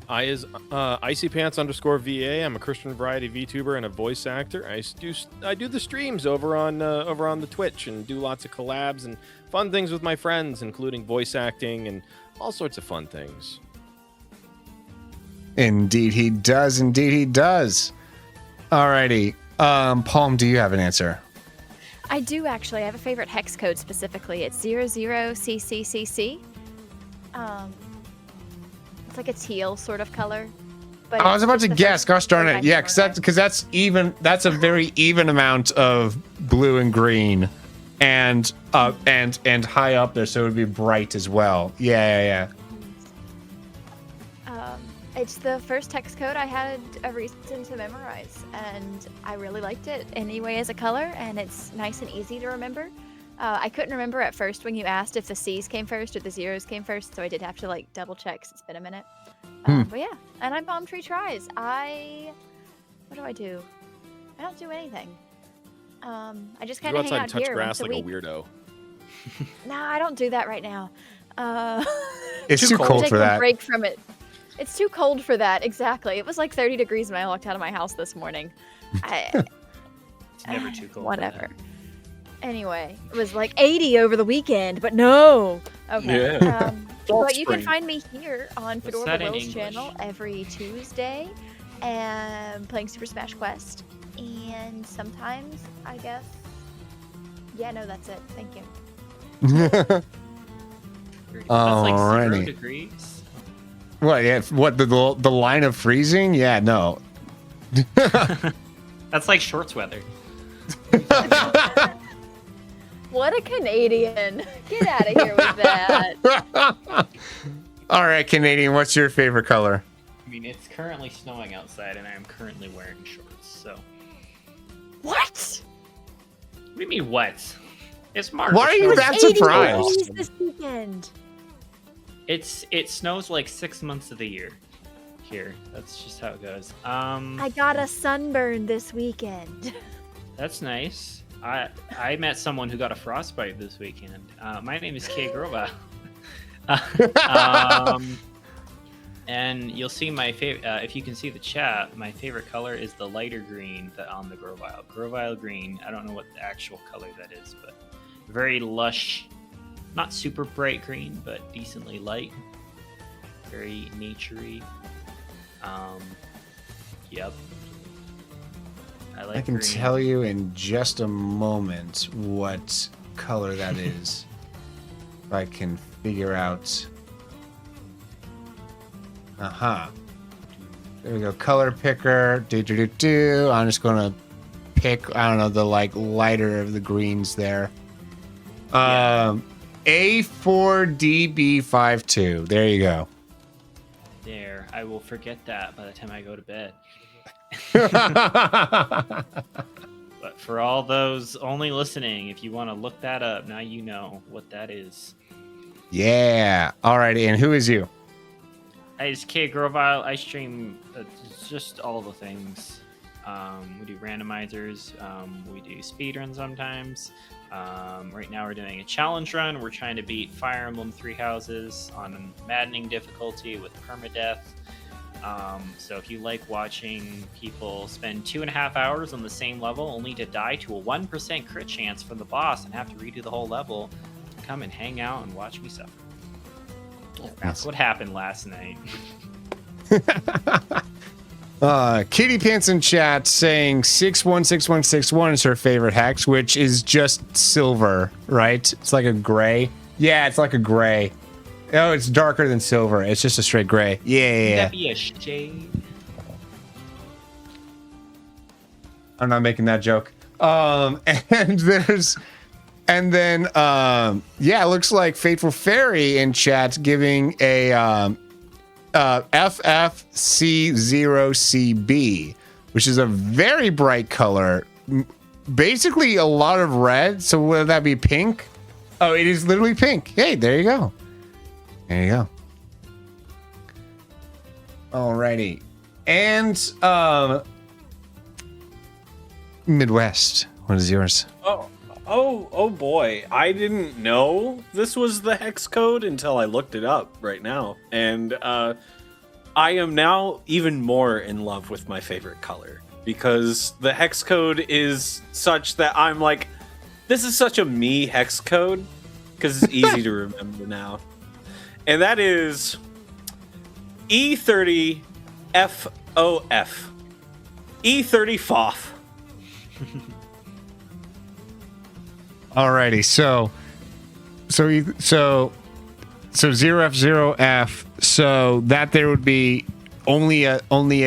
I is IcyPants_VA. I'm a Christian variety VTuber and a voice actor. I do the streams over on the Twitch and do lots of collabs and fun things with my friends, including voice acting and all sorts of fun things. Indeed he does. Alrighty. Palm, do you have an answer? I do actually. I have a favorite hex code specifically. It's 00CCCC. It's like a teal sort of color. But I was about to the guess. first Gosh darn word it. I Yeah, know. because that's even. That's a very even amount of blue and green, and high up there, so it would be bright as well. Yeah. It's the first hex code I had a reason to memorize, and I really liked it anyway as a color, and it's nice and easy to remember. I couldn't remember at first when you asked if the C's came first or the zeros came first, so I did have to like double check 'cause it's been a minute. But yeah, and I'm Palm Tree Tries. What do I do? I don't do anything. I just kind Go of hang outside out and touch here grass once like a a week. weirdo. No, I don't do that right now. It's too cold Take for a that. break from it. It's too cold for that. Exactly. It was like 30 degrees when I walked out of my house this morning. It's never too cold. Whatever. Anyway, it was like 80 over the weekend, but no. Okay. Yeah. But you can spring. find me here on What's Fedora that the in World's English? channel every Tuesday, and playing Super Smash Quest. And sometimes, I guess. Yeah, no, that's it. Thank you. That's like 0 Alrighty. degrees. What? Yeah. What? The line of freezing? Yeah. No. That's like shorts weather. What a Canadian. Get out of here with that. All right, Canadian. What's your favorite color? I mean, it's currently snowing outside, and I am currently wearing shorts. So, What? what do you mean what? It's March. Why are you It's that 80 surprised? degrees this weekend. It snows like 6 months of the year here. That's just how it goes. I got a sunburn this weekend. That's nice. I met someone who got a frostbite this weekend. My name is Kay Grova. And you'll see my favorite. If you can see the chat, my favorite color is the lighter green on the Grovile. Grovile green. I don't know what the actual color that is, but very lush. Not super bright green, but decently light. Very naturey. Yep. I can green. tell you in just a moment what color that is. If I can figure out. There we go. Color picker. I'm just gonna pick. I don't know, the like lighter of the greens there. A4DB52. There you go. There. I will forget that by the time I go to bed. But for all those only listening, if you want to look that up, now you know what that is. Yeah. Alrighty. And who is you? It's K Grovile. I stream just all the things. We do randomizers. We do speedruns sometimes. Right now we're doing a challenge run. We're trying to beat Fire Emblem Three Houses on maddening difficulty with permadeath. So if you like watching people spend 2.5 hours on the same level only to die to a 1% crit chance from the boss and have to redo the whole level, come and hang out and watch me suffer. That's what happened last night. Kitty Pants in chat saying 616161 is her favorite hex, which is just silver, right? It's like a gray. Yeah, it's like a gray. Oh, it's darker than silver. It's just a straight gray. Yeah. Would that be a shade? I'm not making that joke. And then it looks like Fateful Fairy in chat giving a FFC0CB, which is a very bright color. Basically a lot of red. So would that be pink? Oh, it is literally pink. Hey, there you go. There you go. Alrighty. And Midwest, what is yours? Oh boy. I didn't know this was the hex code until I looked it up right now. And I am now even more in love with my favorite color because the hex code is such that I'm like, this is such a me hex code because it's easy to remember now. And that is E30FOF. E30 FOF. Alrighty, so 0F0F, so that there would be only a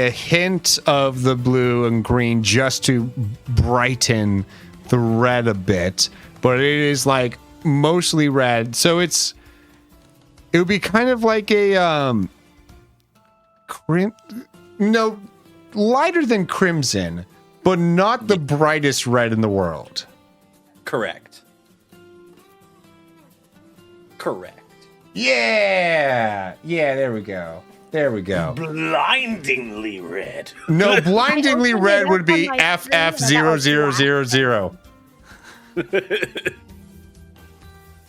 hint of the blue and green just to brighten the red a bit, but it is like mostly red. So it would be kind of like a lighter than crimson, but not the brightest red in the world. Correct. Yeah, there we go. Blindingly red. No, blindingly red would be FF0000.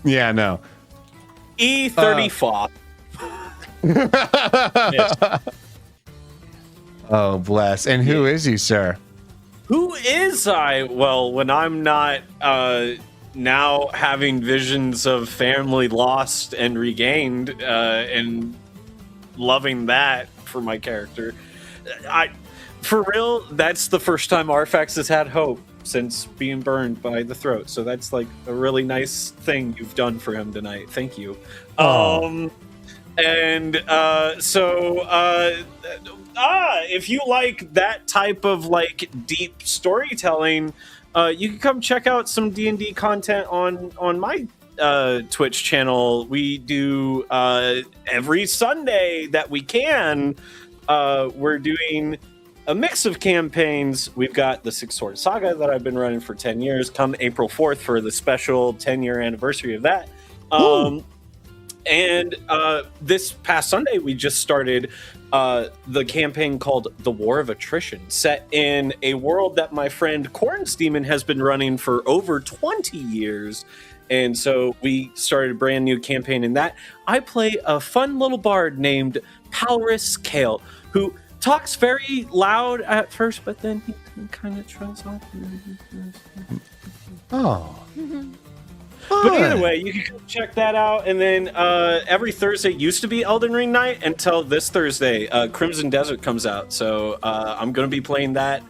Yeah, no. E30 FOF. Oh, bless. And who is he, sir? Who is I? Well, when I'm not now having visions of family lost and regained and loving that for my character. For real, that's the first time Arfax has had hope since being burned by the throat. So that's like a really nice thing you've done for him tonight. Thank you. If you like that type of like deep storytelling, you can come check out some D&D content on my Twitch channel. We do every Sunday that we can. We're doing a mix of campaigns. We've got the Six Sword Saga that I've been running for 10 years. Come April 4th for the special 10-year anniversary of that. And this past Sunday, we just started the campaign called The War of Attrition, set in a world that my friend Corn's Demon has been running for over 20 years. And so we started a brand new campaign in that. I play a fun little bard named Palris Kale, who talks very loud at first, but then he kind of trails off. Oh. But either way, you can check that out. And then every Thursday used to be Elden Ring night until this Thursday, Crimson Desert comes out. So I'm going to be playing that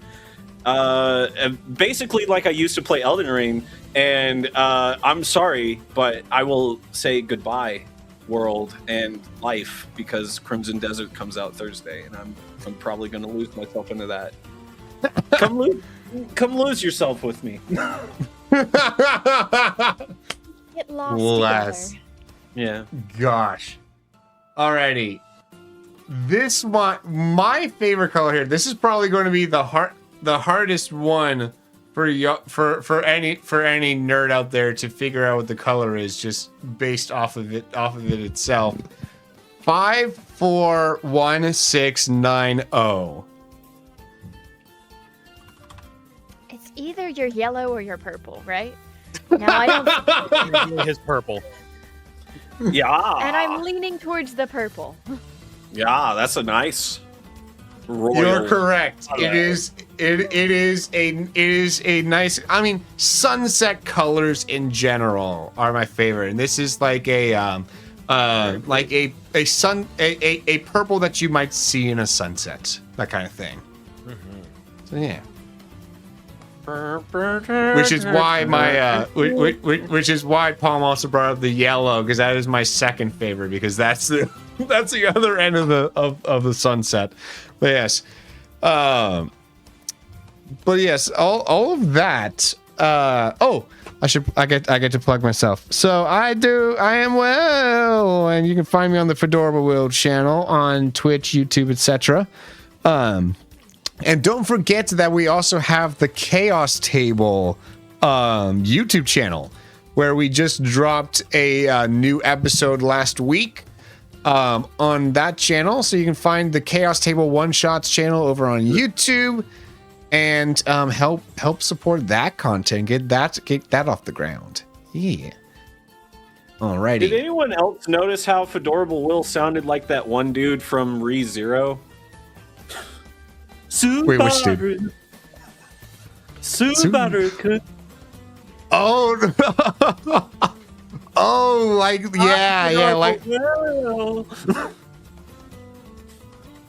basically like I used to play Elden Ring. And I'm sorry, but I will say goodbye, world and life, because Crimson Desert comes out Thursday. And I'm probably going to lose myself into that. Come lose yourself with me. Get lost together. Yeah. Gosh. Alrighty. This my favorite color here. This is probably going to be the hardest one for any nerd out there to figure out what the color is, just based off of it itself. 54160. either you're yellow or you're purple, right? Now I don't, His purple. Yeah. and I'm leaning towards the purple. Yeah, that's a nice royal. You're correct. color. It is a nice. I mean, sunset colors in general are my favorite, and this is like a a purple that you might see in a sunset, that kind of thing. So yeah. Which is why my which is why Palm also brought up the yellow, because that is my second favorite, because that's the that's the other end of the sunset. But yes, all of that. I get to plug myself. So I am well, and you can find me on the Fedora Will channel on Twitch, YouTube, etc. And don't forget that we also have the Chaos Table YouTube channel, where we just dropped a new episode last week on that channel. So you can find the Chaos Table One Shots channel over on YouTube, and help support that content, get that off the ground. Yeah. Alrighty. Did anyone else notice how Fedorable Will sounded like that one dude from ReZero? Wait, which dude? Subaru. Oh, oh, like yeah, like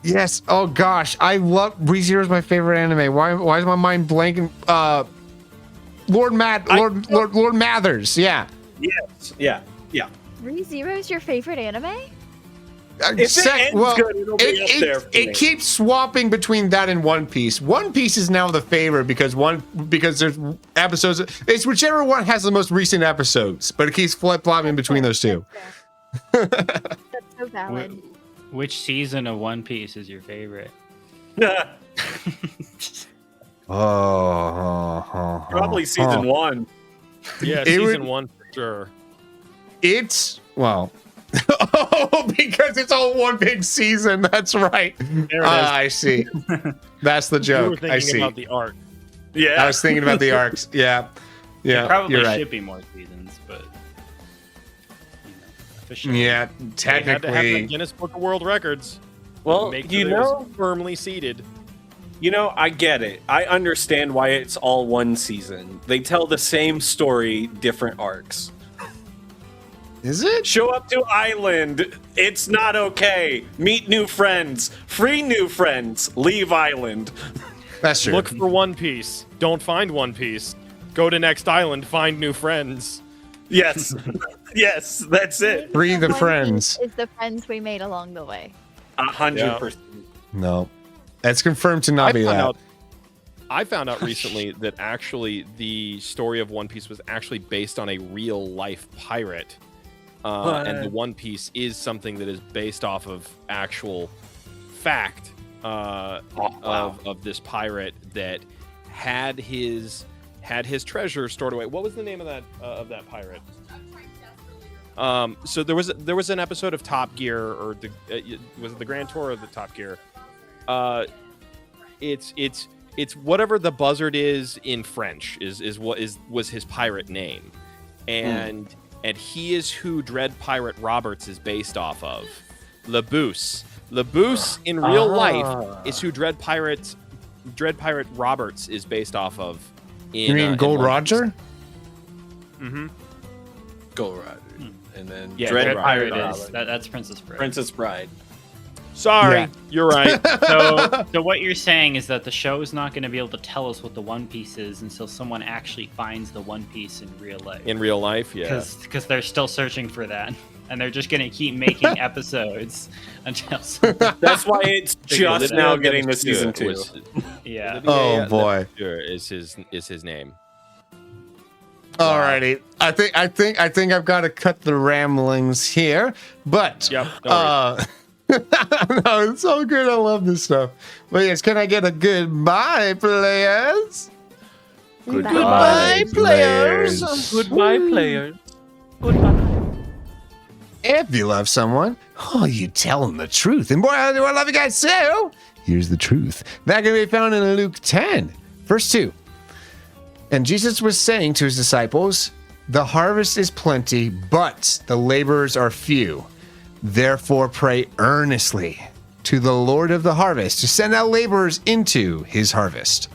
yes. Oh gosh, I love ReZero is my favorite anime. Why is my mind blanking? Lord Mathers. Yeah. Yes. Yeah. Yeah. ReZero is your favorite anime? If it ends good, it'll be up there for me. It keeps swapping between that and One Piece. One Piece is now the favorite because there's episodes. It's whichever one has the most recent episodes, but it keeps flip-flopping between those two. That's so valid. Which season of One Piece is your favorite? Probably season one. Yeah, season 1 for sure. It's oh, because it's all one big season. That's right. There it is. I see. That's the You were joke. I thinking see. about the arc. Yeah. I was thinking about the arcs. Yeah. Yeah. There probably you're right. should be more seasons, but officially. Yeah, They had to have technically. the Guinness Book of World Records. Well, Make you sure they know, was firmly seated. I get it. I understand why it's all one season. They tell the same story, different arcs. Is it? Show up to island. It's not okay. Meet new friends. Free new friends. Leave island. That's true. Look for One Piece. Don't find One Piece. Go to next island. Find new friends. Yes. Yes, that's it. Free the One friends. Piece is the friends we made along the way. 100%. No. That's confirmed to not be that. I found out recently that actually the story of One Piece was actually based on a real life pirate. And the One Piece is something that is based off of actual fact of this pirate that had his treasure stored away. What was the name of that pirate? So there was an episode of Top Gear, or was it the Grand Tour or the Top Gear? It's whatever the buzzard is in French was his pirate name, and he is who Dread Pirate Roberts is based off of. Labousse in real life is who Dread Pirate Roberts is based off of. You mean Gold Roger? Mm-hmm. Gold Roger. And then Yeah, Dread Dread Pirate Pirate is Island. that's Princess Bride. Princess Bride. Sorry, Yeah. you're right. So what you're saying is that the show is not going to be able to tell us what the One Piece is until someone actually finds the One Piece in real life. In real life, yeah. Because they're still searching for that, and they're just going to keep making episodes until. That's why it's just The now Day getting to Next season Year 2. was- Yeah. the Oh, Day boy. Next Year is his name. Alrighty. I think I've got to cut the ramblings here. But Yep. No no, it's so good. I love this stuff. But yes, can I get a goodbye, players? Goodbye, players. Goodbye, players. If you love someone, you tell them the truth. And boy, do I love you guys so. Here's the truth. That can be found in Luke 10, verse 2. And Jesus was saying to his disciples, the harvest is plenty, but the laborers are few. Therefore pray earnestly to the Lord of the harvest to send out laborers into his harvest.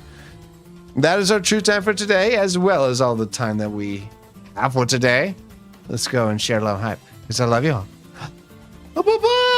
That is our true time for today, as well as all the time that we have for today. Let's go and share love and hype, because I love you all. Bye-bye!